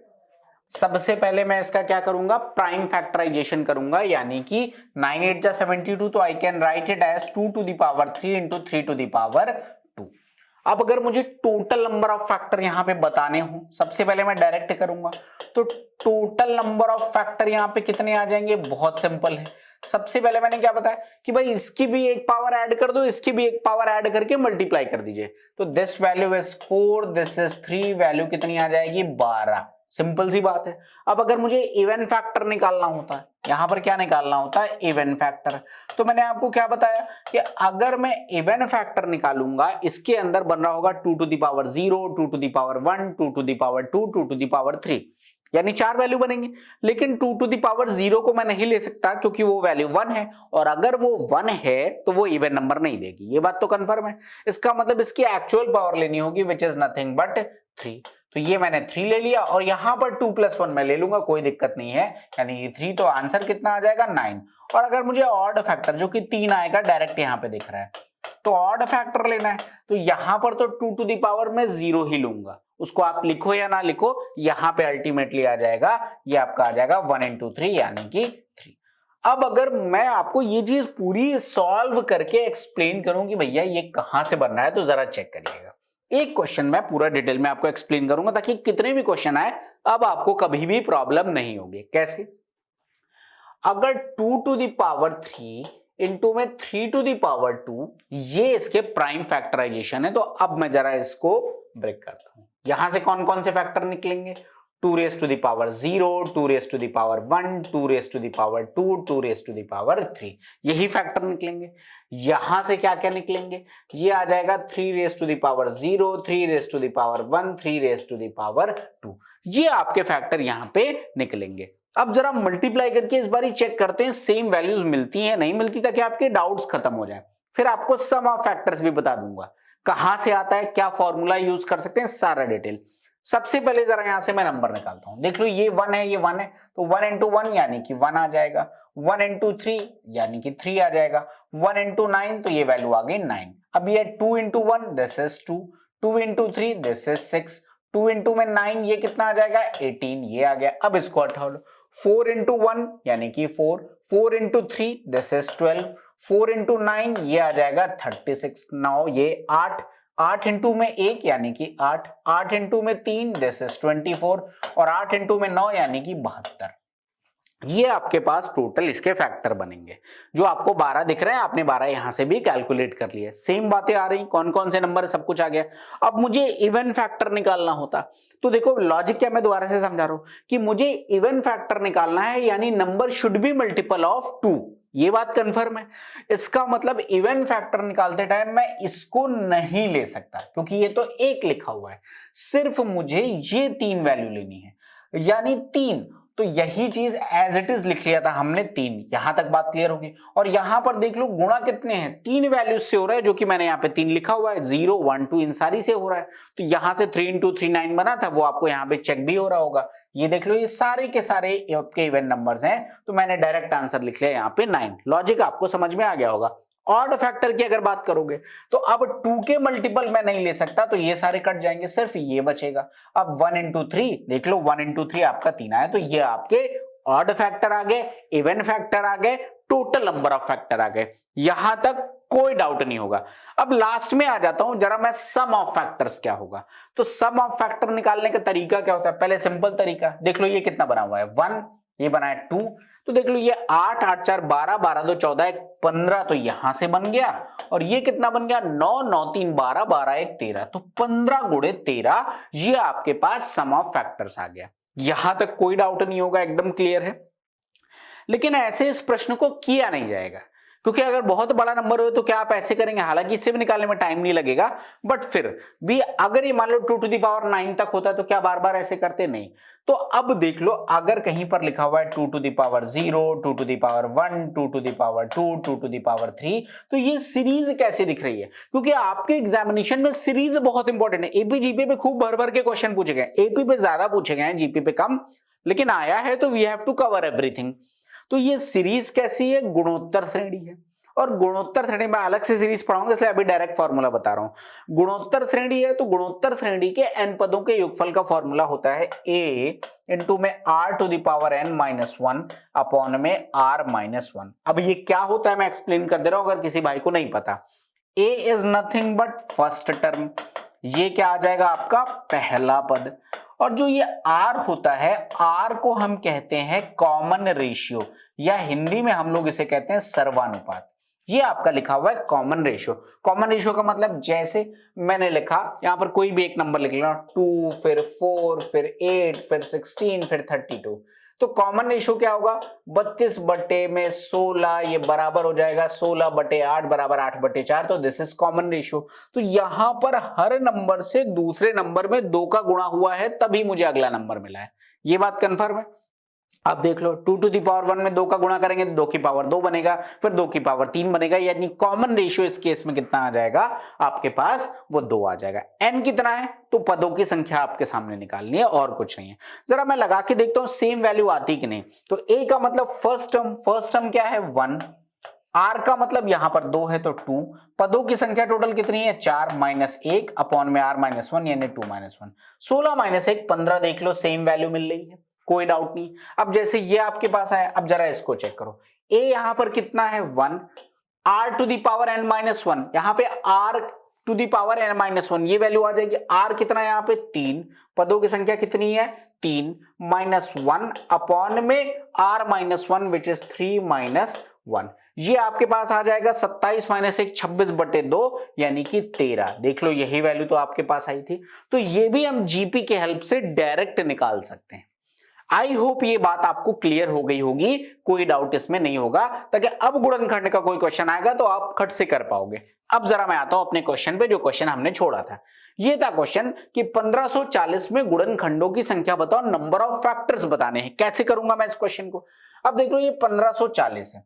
सबसे पहले मैं इसका क्या करूंगा, प्राइम फैक्टराइजेशन करूंगा, यानी कि 9 8 = 72, तो I can write it as 2 to the power 3 × 3 to the power 2। अब अगर मुझे टोटल नंबर ऑफ फैक्टर यहां पे बताने हो, सबसे पहले मैं डायरेक्ट करूंगा, तो टोटल नंबर ऑफ फैक्टर यहां पे कितने आ जाएंगे, बहुत सिंपल है। सबसे पहले मैंने क्या बताया कि भाई इसकी भी एक पावर ऐड कर दो, इसकी भी एक पावर ऐड करके मल्टीप्लाई कर दीजिए, तो this value is 4, this is 3, value कितनी आ जाएगी, 12। सिंपल सी बात है। अब अगर मुझे इवन फैक्टर निकालना होता है, यहां पर क्या निकालना होता है, इवन फैक्टर, तो मैंने आपको क्या बताया कि अगर मैं इवन फैक्टर निकालूंगा, इसके अंदर बन रहा होगा 2 to the power 0, 2 to the power 1, 2 to the power 2, 2 to the power 3, यानी 4 वैल्यू बनेंगे। लेकिन 2 to the power 0 को मैं नहीं ले सकता क्योंकि वो वैल्यू 1 है, और अगर वो 1 है तो वो इवन नंबर नहीं देगी, ये बात तो कंफर्म है। इसका मतलब इसकी एक्चुअल पावर लेनी होगी, विच इज नथिंग बट 3। तो ये मैंने 3 ले लिया, और यहां पर 2 + 1 मैं ले लूंगा, कोई दिक्कत नहीं है, यानी ये 3, तो आंसर कितना आ जाएगा, 9। और अगर मुझे ऑड फैक्टर जो कि 3 आएगा, डायरेक्ट यहां पे दिख रहा है, तो ऑड फैक्टर लेना है, तो यहां पर तो 2 to the power में 0 ही लूंगा, उसको आप लिखो या ना लिखो, यहां पे अल्टीमेटली आ जाएगा, ये आपका आ जाएगा 1 × 3, यानी कि 3। अब अगर मैं आपको ये चीज पूरी सॉल्व करके एक्सप्लेन करूं कि भैया ये कहां से बन रहा है, तो जरा चेक करिएगा। एक क्वेश्चन मैं पूरा डिटेल में आपको एक्सप्लेन करूंगा ताकि कितने भी क्वेश्चन आए अब आपको कभी भी प्रॉब्लम नहीं होगी। कैसे, अगर 2 to the power 3 इंटू में 3 to the power 2, ये इसके प्राइम फैक्टराइजेशन है। तो अब मैं जरा इसको ब्रेक करता हूं, यहां से कौन कौन से फैक्टर निकलेंगे, 2 raised to the power 0, 2 raised to the power 1, 2 raised to the power 2, 2 raised to the power 3, यही फैक्टर निकलेंगे। यहां से क्या क्या निकलेंगे, ये आ जाएगा 3 raised to the power 0, 3 raised to the power 1, 3 raised to the power 2, ये आपके फैक्टर यहां पे निकलेंगे। अब जरा मल्टीप्लाई करके इस बार ही चेक करते हैं सेम वैल्यूज मिलती हैं नहीं मिलती, ताकि आपके डाउट्स खत्म हो जाए। फिर आपको सम ऑफ फैक्टर्स भी बता दूंगा, कहां से आता है, क्या फॉर्मूला यूज कर सकते हैं, सारा डिटेल। सबसे पहले जरा यहां से मैं नंबर निकालता हूं, देख लो ये 1 है, ये 1 है, तो 1 × 1 यानी कि 1 आ जाएगा, 1 × 3 यानी कि 3 आ जाएगा, 1 × 9 तो ये वैल्यू आ गई 9। अब ये 2 × 1 दिस इज 2, 2 × 3 दिस इज 6, 2 × में 9 ये कितना आ जाएगा 18, ये आ गया। अब इसको हटा लो, 4 × 1 यानी कि 4, 4 × 3 दिस इज 12, 4 × 9 ये आ जाएगा 36, 9 ये 8, 8 × में 1 यानी कि 8, 8 × में 3 दिस इज 24, और 8 × में 9 यानी कि 72। ये आपके पास टोटल इसके फैक्टर बनेंगे। जो आपको 12 दिख रहे हैं, आपने 12 यहां से भी कैलकुलेट कर लिए, सेम बातें आ रही, कौन कौन से नंबर सब कुछ आ गया। अब मुझे इवन फैक्टर निकालना होता, तो देखो लॉजिक क्या मैं दोबारा से समझा रहा हूं कि मुझे इवन फैक्टर निकालना है, यानी number should be multiple of 2, ये बात कंफर्म है। इसका मतलब इवन फैक्टर निकालते टाइम मैं इसको नहीं ले सकता क्योंकि ये तो 1 लिखा हुआ है, सिर्फ मुझे ये 3 वैल्यू लेनी है, यानी 3। तो यही चीज एज इट इज लिख लिया था हमने 3, यहां तक बात क्लियर होगी। और यहां पर देख लो गुणा कितने हैं, 3 वैल्यूज से हो रहा है, जो कि मैंने यहाँ पे 3 लिखा हुआ है, 0 1 2 इन सारी से हो रहा है। तो यहां से 3 × 3 9 बना था, वो आपको यहाँ पे चेक भी हो रहा होगा। ये देख लो, ये सारे के सारे आपके इवन नंबर्स हैं, तो मैंने डायरेक्ट आंसर लिख लिया यहाँ पे 9। लॉजिक आपको समझ में आ गया होगा। ऑड फैक्टर की अगर बात करोगे तो अब 2 के मल्टीपल मैं नहीं ले सकता, तो ये सारे कट जाएंगे, सिर्फ ये बचेगा। अब 1 इंटू 3 देख लो, 1 इंटू 3 आपका 3 आया, तो ये आपके ऑड फैक्टर आ गए, इवन फैक्टर आ गए, टोटल नंबर ऑफ फैक्टर आ गए, यहां तक कोई डाउट नहीं होगा। अब लास्ट में आ जाता हूं जरा मैं, सम ऑफ फैक्टर्स क्या होगा। तो सम ऑफ फैक्टर निकालने का तरीका क्या होता है, पहले सिंपल तरीका देख लो, ये कितना बना हुआ है 1, ये बना है 2, तो देख लो ये 8, 8 4 12, 12 2 14, 1 15, तो यहां से बन गया, और ये कितना बन गया 9, 9 3 12, 12 1 13, तो 15 गुणे 13, ये आपके पास सम ऑफ फैक्टर्स आ गया। यहां तक कोई डाउट नहीं होगा, एकदम क्लियर है। लेकिन ऐसे इस प्रश्न को किया नहीं जाएगा, क्योंकि अगर बहुत बड़ा नंबर हो तो क्या आप ऐसे करेंगे, हालांकि इससे भी निकालने में टाइम नहीं लगेगा, बट फिर भी अगर ये मान लो 2 टू द पावर 9 तक होता है तो क्या बार बार ऐसे करते, नहीं। तो अब देख लो, अगर कहीं पर लिखा हुआ है 2 to the power 0, 2 to the power 1, 2 to the power 2, 2 to the power 3, तो ये सीरीज कैसे दिख रही है, क्योंकि आपके एग्जामिनेशन में सीरीज बहुत इंपॉर्टेंट है। एपी जीपी पे खूब भर भर के क्वेश्चन पूछे गए, एपी पे ज्यादा पूछे गए हैं, जीपी पे कम, लेकिन आया है तो we have to cover everything. तो ये सीरीज कैसी है, गुणोत्तर श्रेणी है, और गुणोत्तर श्रेणी में अलग से सीरीज पढ़ाऊंगा, इसलिए अभी डायरेक्ट फॉर्मूला बता रहा हूं। गुणोत्तर श्रेणी है तो गुणोत्तर श्रेणी के n पदों के योगफल का फॉर्मूला होता है a इंटू में r to the power n minus 1 upon में r माइनस 1। अब ये क्या होता है मैं एक्सप्लेन कर दे रहा हूं, अगर किसी भाई को नहीं पता। a is nothing but first term, ये क्या आ जाएगा आपका पहला पद, और जो ये r होता है, r को हम कहते हैं कॉमन रेशियो, या हिंदी में हम लोग इसे कहते हैं सर्वानुपात। ये आपका लिखा हुआ है कॉमन रेशियो। कॉमन रेशियो का मतलब जैसे मैंने लिखा, यहां पर कोई भी एक नंबर लिख लेना, 2 फिर 4 फिर 8 फिर 16 फिर 32, तो कॉमन रेशियो क्या होगा 32 बटे में 16, ये बराबर हो जाएगा 16 बटे 8 बराबर 8 बटे 4, तो दिस इज कॉमन रेशियो। तो यहां पर हर नंबर से दूसरे नंबर में 2 का गुणा हुआ है, तभी मुझे अगला नंबर मिला है। ये बात कंफर्म है। अब देख लो 2 टू द पावर 1 में 2 का गुणा करेंगे तो 2 की पावर 2 बनेगा, फिर 2 की पावर 3 बनेगा, यानी कॉमन रेशियो इस केस में कितना आ जाएगा आपके पास, वो 2 आ जाएगा। n कितना है, तो पदों की संख्या आपके सामने निकालनी है, और कुछ नहीं है। जरा मैं लगा के देखता हूं सेम वैल्यू आती कि नहीं। तो a का मतलब फर्स्ट टर्म क्या है 1, r का मतलब यहां पर 2 है तो 2, पदों की संख्या टोटल कितनी है 4 माइनस 1 अपॉन में r माइनस 1 यानी 2 माइनस 1, 16 माइनस 1 15, देख लो सेम वैल्यू मिल रही है, कोई डाउट नहीं। अब जैसे ये आपके पास आया, अब जरा इसको चेक करो, a यहां पर कितना है 1, r to the power n minus 1, यहां पे r to the power n minus 1, ये वैल्यू आ जाएगी। r कितना है यहाँ पे 3, पदों की संख्या कितनी है 3 माइनस 1 अपॉन में r minus 1 which is 3 minus 1, ये आपके पास आ जाएगा 27 माइनस 1 26 बटे 2 यानी कि 13। देख लो यही वैल्यू तो आपके पास आई थी। तो ये भी हम जीपी के हेल्प से डायरेक्ट निकाल सकते हैं। आई होप ये बात आपको क्लियर हो गई होगी, कोई डाउट इसमें नहीं होगा, ताकि अब गुणनखंड का कोई क्वेश्चन आएगा तो आप खट से कर पाओगे। अब जरा मैं आता हूं अपने क्वेश्चन पे, जो क्वेश्चन हमने छोड़ा था। ये था क्वेश्चन कि 1540 में गुणनखंडों की संख्या बताओ, नंबर ऑफ फैक्टर्स बताने हैं। कैसे करूंगा मैं इस क्वेश्चन को। अब देख लो ये 1540 है,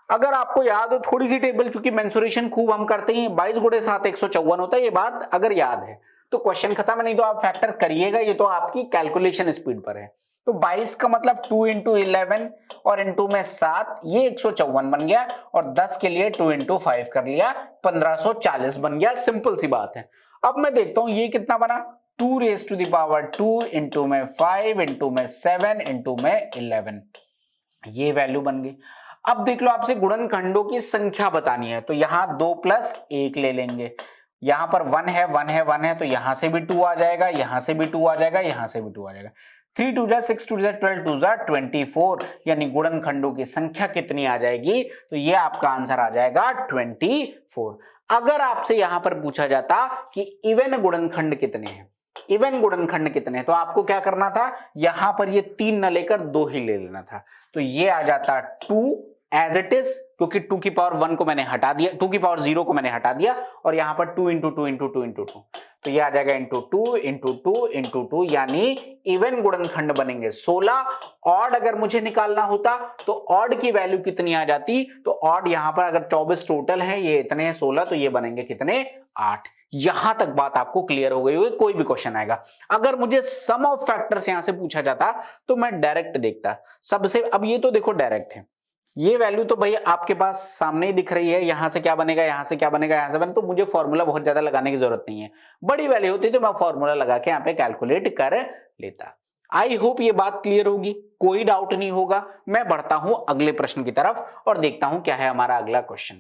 अगर आपको याद हो थोड़ी सी टेबल, चूंकि मेंसुरेशन खूब हम करते हैं, 22 गुणे 7 154 होता है, ये बात अगर याद है तो क्वेश्चन खत्म है, नहीं तो आप फैक्टर करिएगा, ये तो आपकी कैलकुलेशन स्पीड पर है। तो 22 का मतलब 2 इंटू 11 और इंटू में 7, ये 154 बन गया, और 10 के लिए 2 इंटू 5 कर लिया, 1540 बन गया। सिंपल सी बात है। अब मैं देखता हूं ये कितना बना, 2 raise to the power 2 into में 5 इंटू में 7 इंटू में 11, ये वैल्यू बन गई। अब देख लो आपसे गुणनखंडों की संख्या बतानी है, तो यहां 2 प्लस 1 ले लेंगे, यहां पर 1 है 1 है 1 है, तो यहां से भी 2 आ जाएगा, यहां से भी 2 आ जाएगा, यहां से भी 2 आ जाएगा। 3 2 जा 6 2 जा 12 2 जा 24, यानी गुणनखंडों की संख्या कितनी आ जाएगी, तो ये आपका आंसर आ जाएगा 24। अगर आपसे यहां पर पूछा जाता कि इवन गुणनखंड कितने हैं, इवन गुणनखंड कितने हैं, तो आपको क्या करना था, यहां पर ये 3 न लेकर 2 ही ले लेना था। तो ये आ जाता 2 एज इट इज, क्योंकि 2 की पावर 1 को मैंने हटा दिया, 2 की पावर 0 को मैंने हटा दिया, और यहां पर 2 इंटू 2 इंटू 2 इंटू 2, तो ये आ जाएगा इंटू 2 इंटू 2 इंटू 2, यानी इवन गुणनखंड बनेंगे 16। ऑड अगर मुझे निकालना होता तो ऑड की वैल्यू कितनी आ जाती, तो ऑड यहां पर अगर 24 टोटल है, ये इतने हैं 16, तो ये बनेंगे कितने 8। यहां तक बात आपको क्लियर हो गई होगी। कोई भी क्वेश्चन आएगा, अगर मुझे सम ऑफ फैक्टर्स यहां से पूछा जाता तो मैं डायरेक्ट देखता सबसे। अब ये तो देखो डायरेक्ट है, ये वैल्यू तो भाई आपके पास सामने ही दिख रही है, यहां से क्या बनेगा, यहां से क्या बनेगा, यहां से बनेगा, तो मुझे फॉर्मूला बहुत ज्यादा लगाने की जरूरत नहीं है। बड़ी वैल्यू होती तो मैं फॉर्मूला लगा के यहाँ पे कैलकुलेट कर लेता। आई होप ये बात क्लियर होगी, कोई डाउट नहीं होगा। मैं बढ़ता हूं अगले प्रश्न की तरफ और देखता हूं क्या है हमारा अगला क्वेश्चन।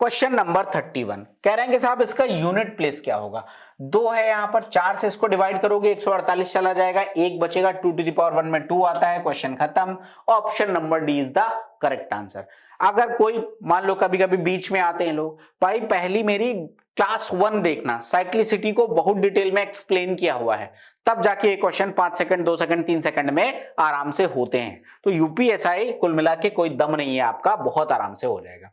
क्वेश्चन नंबर 31 कह रहे हैं कि साहब इसका यूनिट प्लेस क्या होगा। 2 है यहां पर, 4 से इसको डिवाइड करोगे 148 चला जाएगा, एक बचेगा, 2 टू द पावर 1 में 2 आता है, क्वेश्चन खत्म। Option number D is the correct answer. अगर कोई मान लो कभी कभी बीच में आते हैं लोग, भाई पहली मेरी क्लास 1 देखना, साइक्लिसिटी को बहुत डिटेल में एक्सप्लेन किया हुआ है, तब जाके ये क्वेश्चन 5 सेकंड 2 सेकंड 3 सेकंड में आराम से होते हैं। तो यूपीएसआई कुल मिला के कोई दम नहीं है आपका, बहुत आराम से हो जाएगा।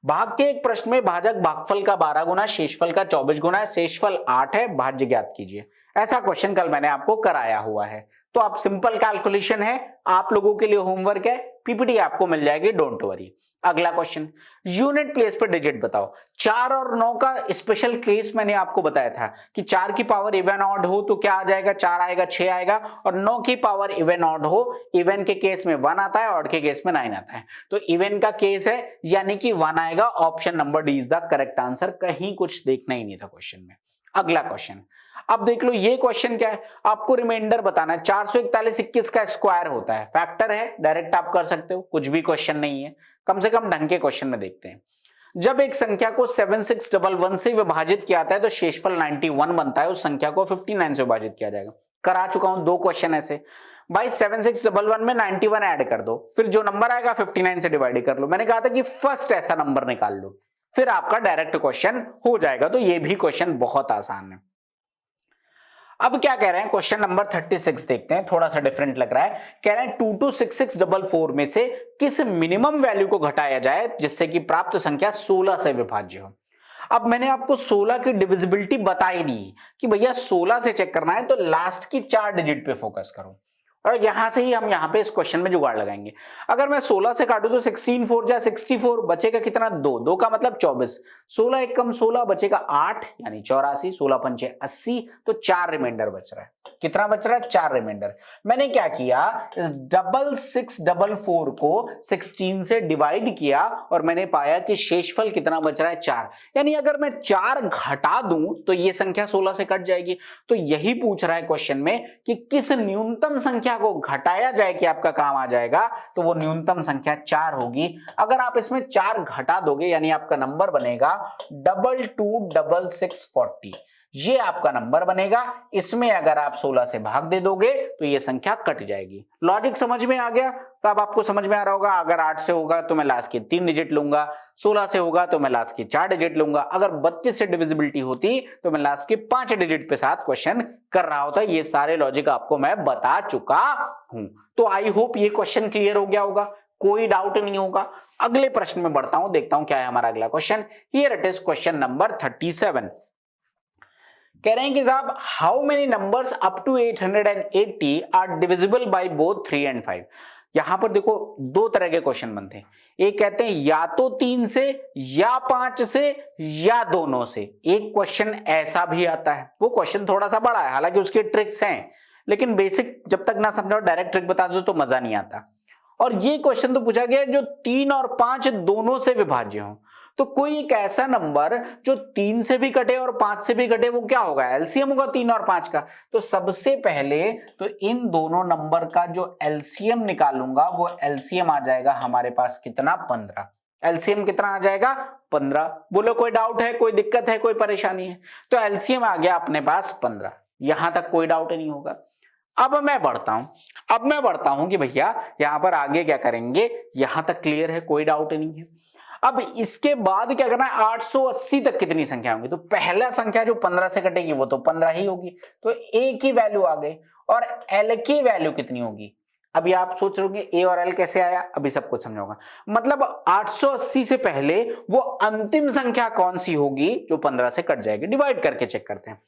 भाग के एक प्रश्न में भाजक भागफल का 12 गुना, शेषफल का 24 गुना है, शेषफल 8 है, भाज्य ज्ञात कीजिए। ऐसा क्वेश्चन कल मैंने आपको कराया हुआ है। तो अब सिंपल कैलकुलेशन है, आप लोगों के लिए होमवर्क है, पीपीटी आपको मिल जाएगी, डोंट वरी। अगला क्वेश्चन, यूनिट प्लेस पर डिजिट बताओ। 4 और 9 का स्पेशल केस मैंने आपको बताया था कि 4 की पावर इवन ऑड हो तो क्या आ जाएगा, 4 आएगा, 6 आएगा, और 9 की पावर इवन ऑड हो, इवन के केस में 1 आता है, ऑड के केस में 9 आता है। तो इवन का केस है यानी कि 1 आएगा, option number D is the correct answer. कहीं कुछ देखना ही नहीं था क्वेश्चन में। अगला क्वेश्चन, अब देख लो ये क्वेश्चन क्या है, आपको रिमाइंडर बताना है। 441 21 का स्क्वायर होता है, फैक्टर है, डायरेक्ट आप कर सकते हो, कुछ भी क्वेश्चन नहीं है। कम से कम ढंग के क्वेश्चन में देखते हैं। जब एक संख्या को 7611 से विभाजित किया जाता है तो शेषफल 91 बनता है, उस संख्या को 59 से विभाजित किया जाएगा। करा चुका हूं 2 क्वेश्चन ऐसे। भाई 7611 में 91 ऐड कर दो, फिर जो नंबर आएगा 59 से डिवाइड कर लो। मैंने कहा था कि फर्स्ट ऐसा नंबर निकाल लो, फिर आपका डायरेक्ट क्वेश्चन हो जाएगा। तो ये भी क्वेश्चन बहुत आसान है। अब क्या कह रहे हैं, क्वेश्चन नंबर 36 देखते हैं, थोड़ा सा डिफरेंट लग रहा है। कह रहे हैं 226644 में से किस मिनिमम वैल्यू को घटाया जाए जिससे कि प्राप्त संख्या 16 से विभाज्य हो। अब मैंने आपको 16 की डिविजिबिलिटी बताई दी कि भैया 16 से चेक करना है तो लास्ट की 4 डिजिट पे फोकस करो, और यहां से ही हम यहां पे इस क्वेश्चन में जुगाड़ लगाएंगे। अगर मैं 16 से काटूं तो 16 4 जा 64, बचेगा कितना, 2, 2 का मतलब 24, 16 एक कम 16 बचेगा 8 यानी 84, 16 पंचे 80, तो 4 रिमाइंडर बच रहा है। कितना बच रहा है, 4 रिमाइंडर। मैंने क्या किया, इस 6644 को 16 से डिवाइड किया और मैंने पाया कि शेषफल कितना बच रहा है, 4। यानी अगर मैं 4 घटा दूं तो ये संख्या 16 से कट जाएगी। तो यही पूछ रहा है क्वेश्चन में कि किस न्यूनतम संख्या को घटाया जाए कि आपका काम आ जाएगा, तो वो न्यूनतम संख्या 4 होगी। अगर आप इसमें 4 घटा दोगे यानी आपका नंबर बनेगा 226640, ये आपका नंबर बनेगा। इसमें अगर आप 16 से भाग दे दोगे तो ये संख्या कट जाएगी। लॉजिक समझ में आ गया? तो अब आपको समझ में आ रहा होगा, अगर 8 से होगा तो मैं लास्ट के 3 डिजिट लूंगा, 16 से होगा तो मैं लास्ट के 4 डिजिट लूंगा, अगर 32 से डिविजिबिलिटी होती तो मैं लास्ट के 5 डिजिट पे साथ क्वेश्चन कर रहा होता। ये सारे लॉजिक आपको मैं बता चुका हूं। तो आई होप ये क्वेश्चन क्लियर हो गया होगा, कोई डाउट नहीं होगा। अगले प्रश्न में बढ़ता हूं, देखता हूं क्या है हमारा अगला question. Here it is question number 37। कह रहे हैं कि साहब how many numbers up to 880 are divisible by both 3 and 5। यहां पर देखो 2 तरह के क्वेश्चन बनते हैं। एक कहते हैं या तो 3 से या 5 से या दोनों से। एक क्वेश्चन ऐसा भी आता है, वो क्वेश्चन थोड़ा सा बड़ा है, हालांकि उसके ट्रिक्स हैं, लेकिन बेसिक जब तक ना समझो डायरेक्ट ट्रिक बता दो तो मजा नहीं आता। और ये क्वेश्चन तो पूछा गया जो 3 और 5 दोनों से विभाज्य हो। तो कोई एक ऐसा नंबर जो 3 से भी कटे और 5 से भी कटे, वो क्या होगा, एलसीएम होगा 3 और 5 का। तो सबसे पहले तो इन दोनों नंबर का जो एलसीएम निकालूंगा, वो एलसीएम आ जाएगा हमारे पास कितना, 15। एलसीएम कितना आ जाएगा, 15। बोलो कोई डाउट है, कोई दिक्कत है, कोई परेशानी है? तो एलसीएम आ गया अपने पास 15, यहां तक कोई डाउट नहीं होगा। अब मैं बढ़ता हूं कि भैया यहां पर आगे क्या करेंगे, यहां तक क्लियर है, कोई डाउट नहीं है। अब इसके बाद क्या करना है, 880 तक कितनी संख्या होंगी। तो पहला संख्या जो 15 से कटेगी वो तो 15 ही होगी, तो ए की वैल्यू आ गई। और एल की वैल्यू कितनी होगी, अभी आप सोच रहे हो ए और एल कैसे आया, अभी सब कुछ समझाऊंगा। मतलब 880 से पहले वो अंतिम संख्या कौन सी होगी जो 15 से कट जाएगी। डिवाइड करके चेक करते हैं।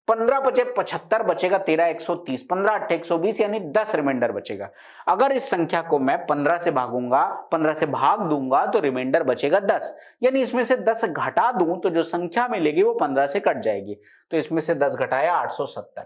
15 बचे 75, बचेगा 13 130, 15 8 120 यानी 10 रिमाइंडर बचेगा। अगर इस संख्या को मैं 15 से भागूंगा, 15 से भाग दूंगा तो रिमाइंडर बचेगा 10, यानी इसमें से 10 घटा दूं तो जो संख्या मिलेगी वो 15 से कट जाएगी। तो इसमें से 10 घटाया 870।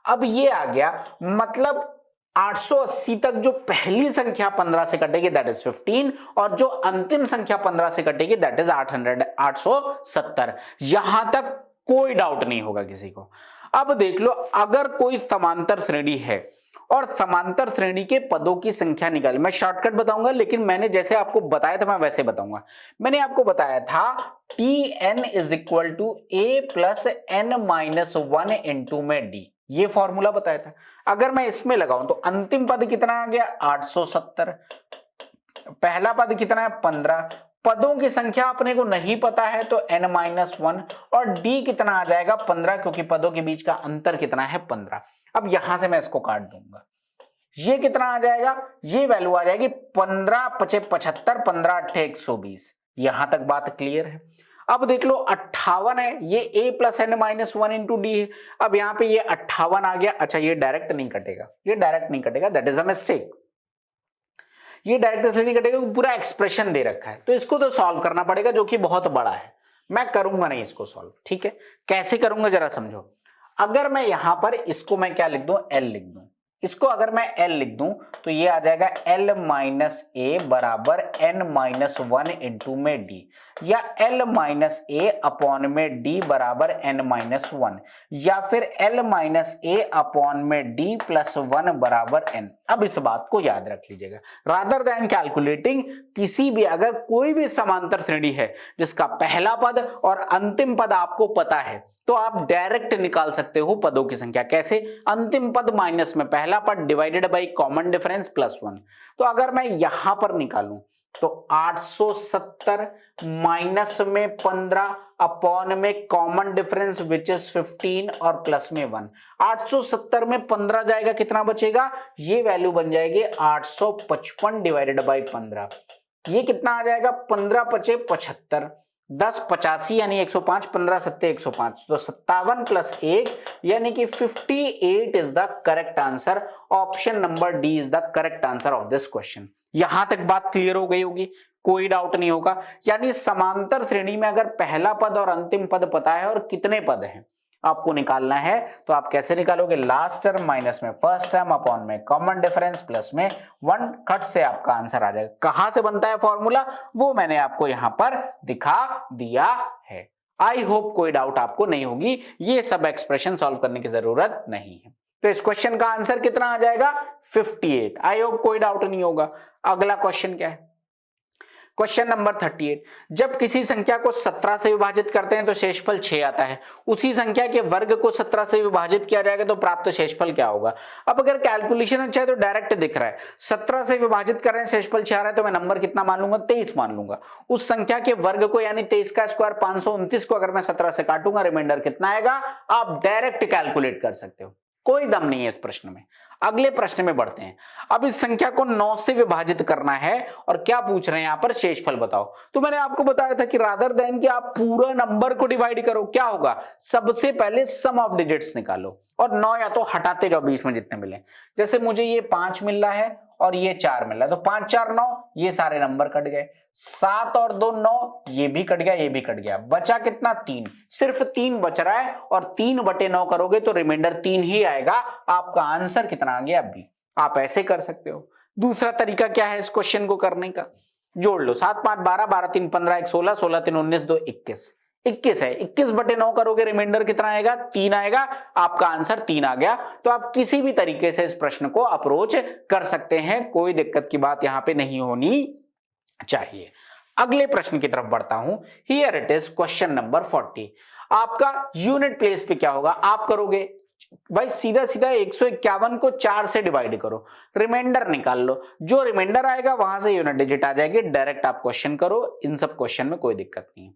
अब ये आ गया, मतलब 880 तक जो पहली संख्या 15 से कटेगी दैट इज 15, और जो अंतिम संख्या 15 से कटेगी दैट इज 870। यहां तक कोई डाउट नहीं होगा किसी को। अब देख लो, अगर कोई समांतर श्रेणी है और समांतर श्रेणी के पदों की संख्या निकाली, मैं शॉर्टकट बताऊंगा, लेकिन मैंने जैसे आपको बताया था मैं वैसे बताऊंगा। मैंने आपको बताया था Tn is equal to a plus n minus 1 into में d, ये फॉर्मूला बताया था। अगर मैं इसमें लगाऊं तो अंतिम पद कितना आ गया 870, पहला पद कितना है 15, पदों की संख्या अपने को नहीं पता है तो n माइनस 1, और d कितना आ जाएगा 15, क्योंकि पदों के बीच का अंतर कितना है 15। अब यहां से मैं इसको काट दूंगा, ये कितना आ जाएगा, ये वैल्यू आ जाएगी 15 पचे 75, 15 अट्ठे 120। यहां तक बात क्लियर है। अब देख लो 58 है, ये a plus n minus 1 into d है। अब यहां पे ये 58 आ गया। अच्छा, ये डायरेक्ट नहीं कटेगा, ये डायरेक्ट नहीं कटेगा, दैट इज अ मिस्टेक। ये डायरेक्ट इसलिए नहीं कटेगा, पूरा एक्सप्रेशन दे रखा है, तो इसको तो सॉल्व करना पड़ेगा, जो कि बहुत बड़ा है। मैं करूंगा नहीं इसको सॉल्व, ठीक है। कैसे करूंगा जरा समझो। अगर मैं यहां पर इसको मैं क्या लिख दूं, एल लिख दूं, इसको अगर मैं एल लिख दूं तो ये आ जाएगा एल माइनस ए बराबर एन माइनस 1 इंटू में डी, या एल माइनस ए अपॉन में डी बराबर एन माइनस 1, या फिर एल माइनस ए अपॉन में डी प्लस 1 बराबर एन। अब इस बात को याद रख लीजिएगा, रादर देन कैलकुलेटिंग किसी भी, अगर कोई भी समांतर श्रेणी है जिसका पहला पद और अंतिम पद आपको पता है, तो आप डायरेक्ट निकाल सकते हो पदों की संख्या। कैसे, अंतिम पद माइनस में पहला पद divided by common difference plus 1। तो अगर मैं यहां पर निकालूं तो 870 माइनस में 15 अपॉन में कॉमन डिफरेंस विच इज 15 और प्लस में 1। 870 में 15 जाएगा, कितना बचेगा, ये वैल्यू बन जाएगी 855 डिवाइडेड बाय 15। ये कितना आ जाएगा 15 पचे 75, 10 85 यानी 105, 15 सत्ते 105, तो 57 प्लस 1 यानी कि 58 is the correct answer. Option number D is the correct answer of this question. यहां तक बात क्लियर हो गई होगी, कोई डाउट नहीं होगा। यानी समांतर श्रेणी में अगर पहला पद और अंतिम पद पता है और कितने पद हैं आपको निकालना है, तो आप कैसे निकालोगे, लास्ट टर्म माइनस में फर्स्ट टर्म अपॉन में कॉमन डिफरेंस प्लस में 1, कट से आपका आंसर आ जाएगा। कहां से बनता है फॉर्मूला, वो मैंने आपको यहां पर दिखा दिया है। आई होप कोई डाउट आपको नहीं होगी, ये सब एक्सप्रेशन सॉल्व करने की जरूरत नहीं है। तो इस क्वेश्चन का आंसर कितना आ जाएगा 58। आई होप कोई डाउट नहीं होगा। अगला क्वेश्चन क्या है, क्वेश्चन नंबर 38। जब किसी संख्या को 17 से विभाजित करते हैं तो शेषफल 6 आता है, उसी संख्या के वर्ग को 17 से विभाजित किया जाएगा तो प्राप्त शेषफल क्या होगा। अब अगर कैलकुलेशन अच्छा है तो डायरेक्ट दिख रहा है, 17 से विभाजित कर रहे हैं शेषफल 6 आ रहा है, तो मैं नंबर कितना मान लूंगा 23 मान लूंगा। उस संख्या के वर्ग को यानी 23 का स्क्वायर 529 को अगर मैं 17 से काटूंगा रिमाइंडर कितना आएगा, आप डायरेक्ट कैलकुलेट कर सकते हो, कोई दम नहीं है इस प्रश्न में। अगले प्रश्न में बढ़ते हैं। अब इस संख्या को 9 से विभाजित करना है और क्या पूछ रहे हैं यहां पर, शेषफल बताओ। तो मैंने आपको बताया था कि रादर देन कि आप पूरा नंबर को डिवाइड करो, क्या होगा, सबसे पहले सम ऑफ डिजिट्स निकालो और 9 या तो हटाते जाओ बीच में जितने मिले। जैसे मुझे ये 5 मिल रहा है और ये 4 मिल रहा है, तो 5 4 9, ये सारे नंबर कट गए। 7 और 2 9, ये भी कट गया, ये भी कट गया, बचा कितना 3, सिर्फ 3 बच रहा है, और 3/9 करोगे तो रिमाइंडर 3 ही आएगा। आपका आंसर कितना आ गया बी। आप ऐसे कर सकते हो। दूसरा तरीका क्या है इस क्वेश्चन को करने का, जोड़ लो, 7 5 12, 12 3 15, 1 16, 16 3 19, 2 21, 21 है, 21/9 करोगे रिमाइंडर कितना आएगा 3 आएगा। आपका आंसर 3 आ गया। तो आप किसी भी तरीके से इस प्रश्न को अप्रोच कर सकते हैं, कोई दिक्कत की बात यहां पे नहीं होनी चाहिए। अगले प्रश्न की तरफ बढ़ता हूं। Here it is question number 40। आपका यूनिट प्लेस पे क्या होगा, आप करोगे भाई सीधा सीधा 151 को 4 से डिवाइड करो, रिमाइंडर निकाल लो, जो रिमाइंडर आएगा वहां से यूनिट डिजिट आ जाएगी। डायरेक्ट आप क्वेश्चन करो, इन सब क्वेश्चन में कोई दिक्कत नहीं है।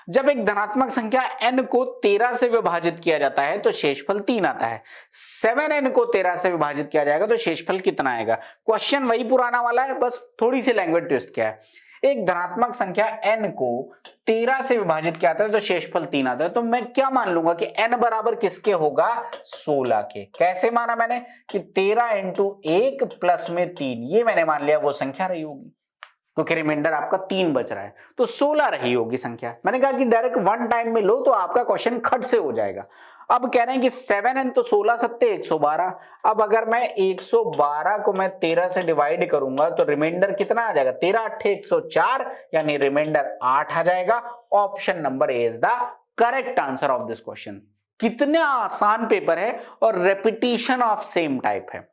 जब एक धनात्मक संख्या n को 13 से विभाजित किया जाता है तो शेषफल 3 आता है। 7n को 13 से विभाजित किया जाएगा तो शेषफल कितना आएगा। क्वेश्चन वही पुराना वाला है, बस थोड़ी सी लैंग्वेज ट्विस्ट किया है। एक धनात्मक संख्या n को 13 से विभाजित किया जाता है तो शेषफल 3 आता है, तो मैं क्या मान लूंगा कि n बराबर किसके होगा 16 के। कैसे माना मैंने कि 13 इंटू 1 प्लस में 3, ये मैंने मान लिया वो संख्या रही होगी, क्योंकि रिमाइंडर आपका 3 बच रहा है तो 16 रही होगी संख्या। मैंने कहा कि डायरेक्ट वन टाइम में लो तो आपका क्वेश्चन खट से हो जाएगा। अब कह रहे हैं कि 7n तो 16 सत्ते 112। अब अगर मैं 112 को मैं 13 से डिवाइड करूंगा तो रिमाइंडर कितना आ जाएगा, 13 8 104, यानी रिमाइंडर 8 आ जाएगा। Option number A is the correct answer of this question. कितना आसान पेपर है और रेपिटेशन ऑफ सेम टाइप है।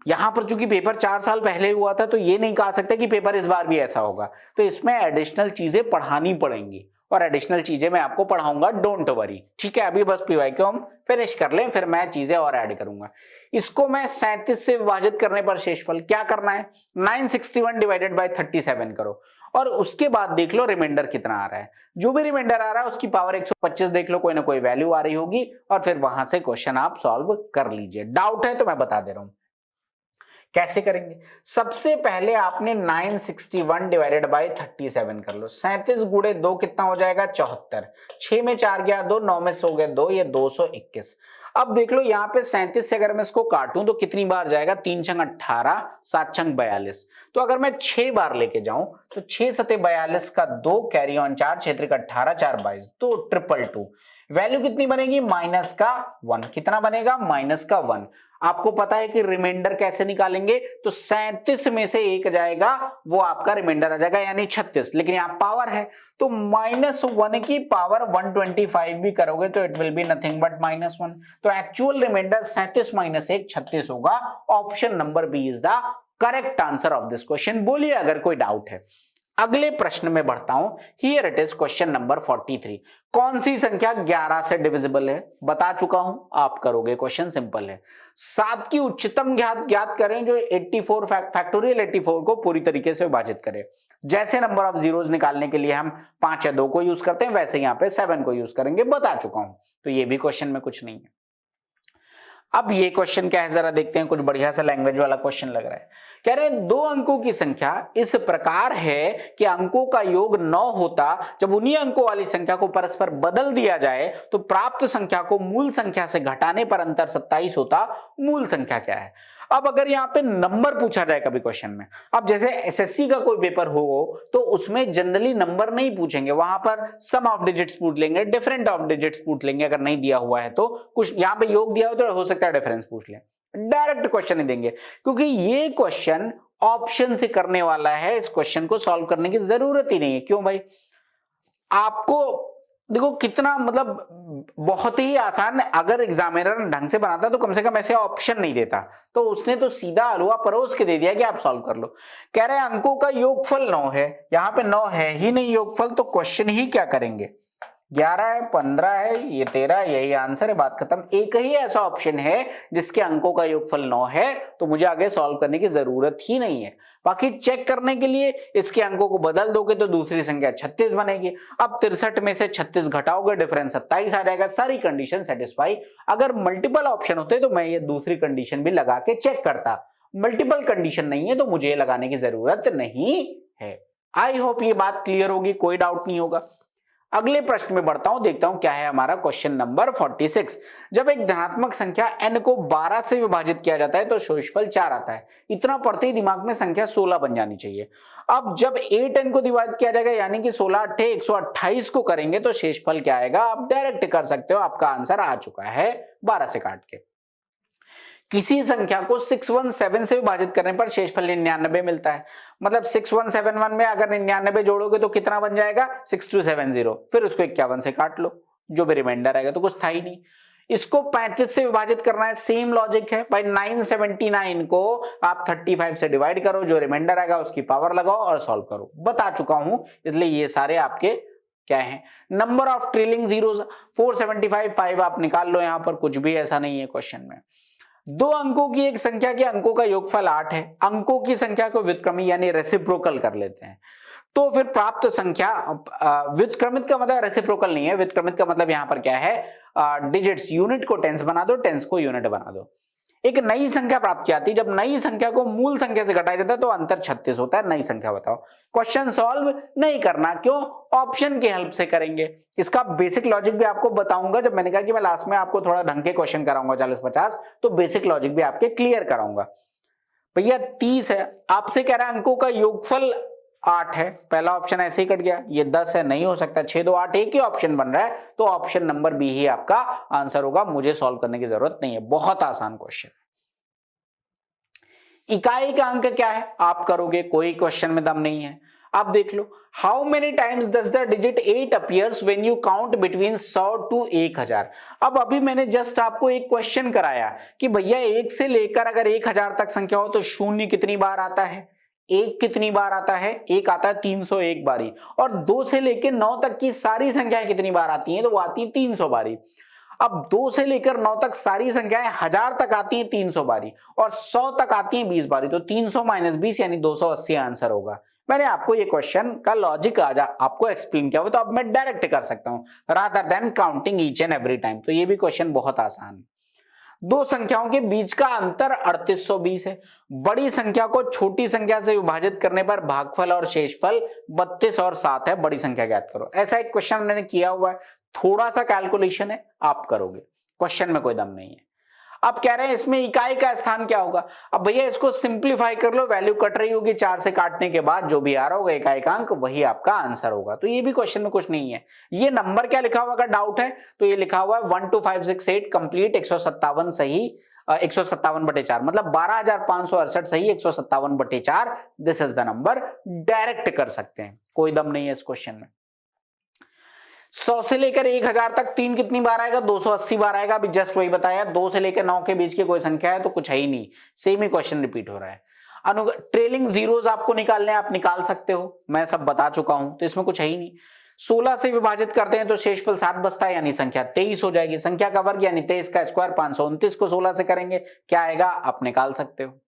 यहां पर चूंकि पेपर 4 साल पहले हुआ था तो ये नहीं कहा सकते कि पेपर इस बार भी ऐसा होगा, तो इसमें एडिशनल चीजें पढ़ानी पड़ेंगी और एडिशनल चीजें मैं आपको पढ़ाऊंगा, डोंट वरी। ठीक है, अभी बस पीवाई को हम फिनिश कर लें, फिर मैं चीजें और ऐड करूंगा। इसको मैं 37 से विभाजित करने पर शेषफल क्या करना है, 961 डिवाइडेड बाय 37 करो और उसके बाद देख लो रिमाइंडर कितना आ रहा है। जो भी रिमाइंडर आ रहा है उसकी पावर 125 देख लो, कोई ना कोई वैल्यू आ रही होगी और फिर वहां से क्वेश्चन आप सॉल्व कर लीजिए। डाउट है तो मैं बता दे रहा हूं कैसे करेंगे। सबसे पहले आपने 961 डिवाइडेड बाय 37 कर लो। 37 गुणे 2 कितना हो जाएगा, 74। 6 में 4 गया 2, 9 में सो गए 2, ये 221। अब देख लो यहाँ पे 37 से अगर मैं इसको काटूं तो कितनी बार जाएगा, 3 छंग 18, 7 छंग 42। तो अगर मैं 6 बार लेके जाऊं तो 6 सते 42 का 2 कैरी ऑन 4, क्षेत्र का 18, 4 22, तो 222। वैल्यू कितनी बनेगी, माइनस का 1। कितना बनेगा, माइनस का 1। आपको पता है कि रिमाइंडर कैसे निकालेंगे, तो 37 में से 1 जाएगा वो आपका रिमाइंडर आ जाएगा यानी 36, लेकिन यहां पावर है तो -1 की पावर 125 भी करोगे तो it will be nothing but -1। तो एक्चुअल रिमाइंडर 37 - 1 36 होगा। Option number B is the correct answer of this question. बोलिए अगर कोई डाउट है। अगले प्रश्न में बढ़ता हूं। Here it is question number 43। कौन सी संख्या 11 से डिविजिबल है, बता चुका हूं, आप करोगे। क्वेश्चन सिंपल है। 7 की उच्चतम घात ज्ञात करें जो 84 फैक्टोरियल 84 को पूरी तरीके से विभाजित करे। जैसे नंबर ऑफ जीरोस निकालने के लिए हम 5 या 2 को यूज करते हैं, वैसे यहां पे 7 को यूज करेंगे, बता चुका हूं। तो ये भी क्वेश्चन में कुछ नहीं है। अब ये क्वेश्चन क्या है जरा देखते हैं, कुछ बढ़िया सा लैंग्वेज वाला क्वेश्चन लग रहा है। कह रहे हैं 2 अंकों की संख्या इस प्रकार है कि अंकों का योग 9 होता, जब उन्हीं अंकों वाली संख्या को परस्पर बदल दिया जाए तो प्राप्त संख्या को मूल संख्या से घटाने पर अंतर 27 होता। मूल संख्या क्या है। अब अगर यहाँ पे नंबर पूछा जाए कभी क्वेश्चन में, अब जैसे एसएससी का कोई पेपर हो तो उसमें जनरली नंबर नहीं पूछेंगे, वहां पर सम ऑफ डिजिट्स पूछ लेंगे, डिफरेंट ऑफ डिजिट्स पूछ लेंगे। अगर नहीं दिया हुआ है तो कुछ यहाँ पे योग दिया हो तो हो सकता है डिफरेंस पूछ ले, डायरेक्ट क्वेश्चन नहीं देंगे क्योंकि ये क्वेश्चन ऑप्शन से करने वाला है। इस क्वेश्चन को सॉल्व करने की जरूरत ही नहीं है। क्यों भाई, आपको देखो कितना मतलब बहुत ही आसान है। अगर एग्जामिनर ढंग से बनाता तो कम से कम ऐसे ऑप्शन नहीं देता, तो उसने तो सीधा हलवा परोस के दे दिया कि आप सॉल्व कर लो। कह रहे हैं अंकों का योगफल 9 है, यहां पे 9 है ही नहीं योगफल, तो क्वेश्चन ही क्या करेंगे। 11 है, 15 है, ये 13, यही आंसर है, बात खत्म। एक ही ऐसा ऑप्शन है जिसके अंकों का योगफल 9 है, तो मुझे आगे सॉल्व करने की जरूरत ही नहीं है। बाकी चेक करने के लिए इसके अंकों को बदल दोगे तो दूसरी संख्या 36 बनेगी। अब 63 में से 36 घटाओगे, डिफरेंस 27 आ जाएगा। सारी कंडीशन सेटिस्फाई। अगर मल्टीपल ऑप्शन होते तो मैं ये दूसरी कंडीशन भी लगा के चेक करता। मल्टीपल कंडीशन नहीं है तो मुझे ये लगाने की जरूरत नहीं है। आई होप ये बात क्लियर होगी, कोई डाउट नहीं होगा। अगले प्रश्न में बढ़ता हूं, देखता हूं क्या है हमारा क्वेश्चन नंबर 46। जब एक धनात्मक संख्या n को 12 से विभाजित किया जाता है तो शेषफल 4 आता है। इतना पढ़ते ही दिमाग में संख्या 16 बन जानी चाहिए। अब जब 8n को डिवाइड किया जाएगा यानी कि 16 8 128 को करेंगे तो शेषफल क्या आएगा, आप डायरेक्ट कर सकते हो। आपका आंसर आ चुका है 12 से काट के। किसी संख्या को 617 से विभाजित करने पर शेषफल 99 मिलता है। मतलब 6171 में अगर 99 जोड़ोगे तो कितना बन जाएगा, 6270। फिर उसको 51 से काट लो, जो भी रिमाइंडर आएगा, तो कुछ था ही नहीं। इसको 35 से विभाजित करना है, सेम लॉजिक है भाई। 979 को आप 35 से डिवाइड करो, जो रिमाइंडर आएगा उसकी पावर लगाओ और सॉल्व करो। बता चुका हूं, इसलिए ये सारे आपके क्या है। नंबर ऑफ ट्रेलिंग जीरोस 475, 5 आप निकाल लो, यहां पर कुछ भी ऐसा नहीं है क्वेश्चन में। 2 अंकों की एक संख्या के अंकों का योगफल 8 है। अंकों की संख्या को व्युत्क्रमी यानी रेसिप्रोकल कर लेते हैं, तो फिर प्राप्त संख्या, व्युत्क्रमित का मतलब रेसिप्रोकल नहीं है, व्युत्क्रमित का मतलब यहां पर क्या है, डिजिट्स, यूनिट को टेंस बना दो, टेंस को यूनिट बना दो। एक नई संख्या प्राप्त की आती है। जब नई संख्या को मूल संख्या से घटाया जाता है तो अंतर 36 होता है। नई संख्या बताओ। क्वेश्चन सॉल्व नहीं करना, क्यों, ऑप्शन की हेल्प से करेंगे। इसका बेसिक लॉजिक भी आपको बताऊंगा। जब मैंने कहा कि मैं लास्ट में आपको थोड़ा ढंग के क्वेश्चन कराऊंगा 40-50, तो बेसिक लॉजिक भी आपके क्लियर कराऊंगा। भैया 30 है, आपसे कह रहा है अंकों का योगफल 8 है, पहला ऑप्शन ऐसे ही कट गया, ये 10 है, नहीं हो सकता, 6 2 8 एक ही ऑप्शन बन रहा है, तो ऑप्शन नंबर बी ही आपका आंसर होगा। मुझे सॉल्व करने की जरूरत नहीं है, बहुत आसान क्वेश्चन। इकाई का अंक क्या है आप करोगे, कोई क्वेश्चन में दम नहीं है। आप देख लो, how many times does the digit 8 appears when you count between 100 to 1000। अब अभी मैंने जस्ट आपको एक क्वेश्चन कराया कि भैया 1 से लेकर अगर 1000 तक संख्या हो तो शून्य कितनी बार आता है, 1 कितनी बार आता है, 1 आता है 301 बारी, और 2 से लेकर 9 तक की सारी संख्याएं कितनी बार आती हैं, तो वो आती है 300 बारी। अब 2 से लेकर 9 तक सारी संख्याएं 1000 तक आती हैं 300 बारी, और 100 तक आती हैं 20 बारी, तो 300 माइनस 20 यानी 280 आंसर होगा। मैंने आपको ये क्वेश्चन का लॉजिक आपको एक्सप्लेन किया हुआ, तो अब मैं डायरेक्ट कर सकता हूं rather than counting each and every time. तो ये भी क्वेश्चन बहुत आसान है। दो संख्याओं के बीच का अंतर 3820 है। बड़ी संख्या को छोटी संख्या से विभाजित करने पर भागफल और शेषफल 32 और 7 है, बड़ी संख्या ज्ञात करो। ऐसा एक क्वेश्चन मैंने किया हुआ है, थोड़ा सा कैलकुलेशन है, आप करोगे, क्वेश्चन में कोई दम नहीं है। अब कह रहे हैं इसमें इकाई का स्थान क्या होगा। अब भैया इसको सिंप्लीफाई कर लो, वैल्यू कट रही होगी 4 से काटने के बाद, जो भी आ रहा होगा इकाई का अंक वही आपका आंसर होगा। तो ये भी क्वेश्चन में कुछ नहीं है। ये नंबर क्या लिखा हुआ, अगर डाउट है तो ये लिखा हुआ है 12568 कंप्लीट 157 सही 157/4, मतलब 12568 सही 157/4। This is the number, direct कर सकते हैं, कोई दम नहीं है इस क्वेश्चन में। 100 से लेकर 1000 तक 3 कितनी बार आएगा, 280 बार आएगा। अभी जस्ट वही बताया, 2 से लेकर 9 के बीच की कोई संख्या है तो कुछ है ही नहीं, सेम ही क्वेश्चन रिपीट हो रहा है। ट्रेलिंग जीरोस आपको निकालने, आप निकाल सकते हो, मैं सब बता चुका हूं, तो इसमें कुछ है ही नहीं। 16 से विभाजित करते हैं तो शेषफल 7 बचता है, यानी संख्या 23 हो जाएगी। संख्या का वर्ग यानी 23 का स्क्वायर 529 को 16 से करेंगे, क्या आएगा आप निकाल सकते हो।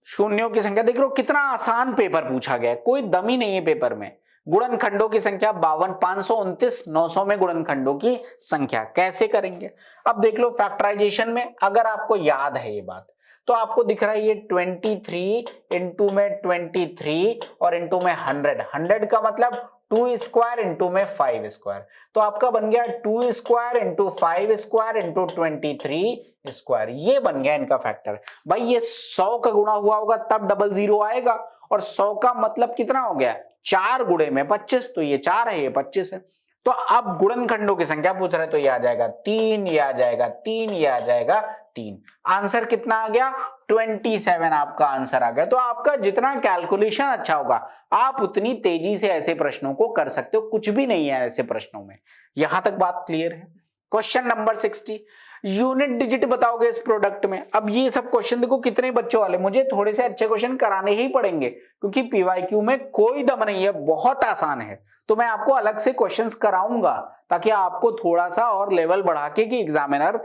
शून्यों की संख्या देख लो, कितना आसान पेपर पूछा गया है, कोई दम ही नहीं है पेपर में। गुणनखंडों की संख्या 52, 529 900 में गुणनखंडों की संख्या कैसे करेंगे। अब देख लो फैक्टराइजेशन में, अगर आपको याद है ये बात, तो आपको दिख रहा है ये 23 इंटू में 23 और इंटू में 100 का मतलब 2 स्क्वायर इंटू में 5 स्क्वायर, तो आपका बन गया 2 square into 5 square into 23 square. ये बन गया इनका फैक्टर। भाई ये 100 का गुणा हुआ होगा तब 00 आएगा, और 100 का मतलब कितना हो गया, 4 गुणे में 25, तो ये 4 है, ये 25 है। तो अब गुणनखंडों की संख्या पूछ रहे, तो ये आ जाएगा 3, ये आ जाएगा 3, ये आ जाएगा 3। आंसर कितना आ गया, 27 आपका आंसर आ गया। तो आपका जितना कैलकुलेशन अच्छा होगा, आप उतनी तेजी से ऐसे प्रश्नों को कर सकते हो, कुछ भी नहीं है ऐसे प्रश्नों में। यहां तक बात क्लियर है। क्वेश्चन नंबर 60, यूनिट डिजिट बताओगे इस प्रोडक्ट में। अब ये सब क्वेश्चन देखो कितने बच्चों वाले, मुझे थोड़े से अच्छे क्वेश्चन कराने ही पड़ेंगे, क्योंकि पीवाईक्यू में कोई दम नहीं है, बहुत आसान है। तो मैं आपको अलग से क्वेश्चंस कराऊंगा, ताकि आपको थोड़ा सा और लेवल बढ़ा के, कि एग्जामिनर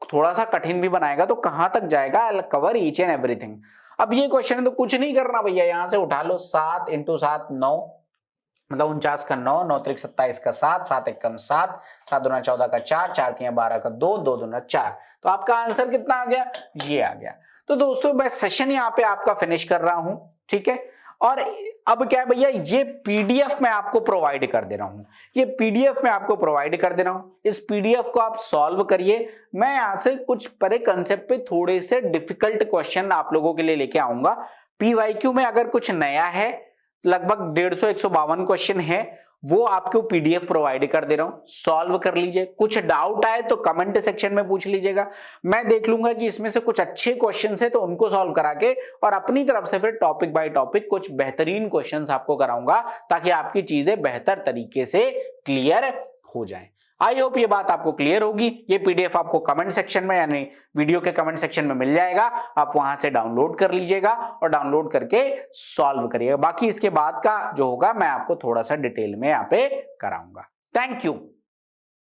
थोड़ा सा कठिन भी बनाएगा तो कहां तक जाएगा, I will cover each and everything. अब ये क्वेश्चन है तो कुछ नहीं करना भैया, यहां से उठा लो 7 इंटू 7 9, मतलब 49 का 9, 9 त्रिक 27 का 7, 7 एकम 7, 7 दूना 14 का 4, 4 तिया 12 का 2, 2 दूना 4। तो आपका आंसर कितना आ गया, ये आ गया। तो दोस्तों मैं सेशन यहाँ पे आपका फिनिश कर रहा हूं, ठीक है। और अब क्या है भैया, ये पीडीएफ मैं आपको प्रोवाइड कर दे रहा हूं, ये पीडीएफ मैं आपको प्रोवाइड कर दे रहा हूं। इस पीडीएफ को आप सॉल्व करिए। मैं यहां से कुछ परे कंसेप्ट पे थोड़े से डिफिकल्ट क्वेश्चन आप लोगों के लिए लेके आऊंगा। पीवाईक्यू में अगर कुछ नया है, लगभग 150-152 क्वेश्चन है, वो आपको पीडीएफ प्रोवाइड कर दे रहा हूं, सॉल्व कर लीजिए। कुछ डाउट आए तो कमेंट सेक्शन में पूछ लीजिएगा, मैं देख लूंगा कि इसमें से कुछ अच्छे क्वेश्चंस है तो उनको सॉल्व करा के, और अपनी तरफ से फिर टॉपिक बाय टॉपिक कुछ बेहतरीन क्वेश्चंस आपको कराऊंगा, ताकि आपकी चीजें बेहतर तरीके से क्लियर हो जाएं। आई होप ये बात आपको क्लियर होगी। ये पीडीएफ आपको कमेंट सेक्शन में, यानी वीडियो के कमेंट सेक्शन में मिल जाएगा, आप वहां से डाउनलोड कर लीजिएगा और डाउनलोड करके सॉल्व करिएगा। बाकी इसके बाद का जो होगा मैं आपको थोड़ा सा डिटेल में यहाँ पे कराऊंगा। Thank you.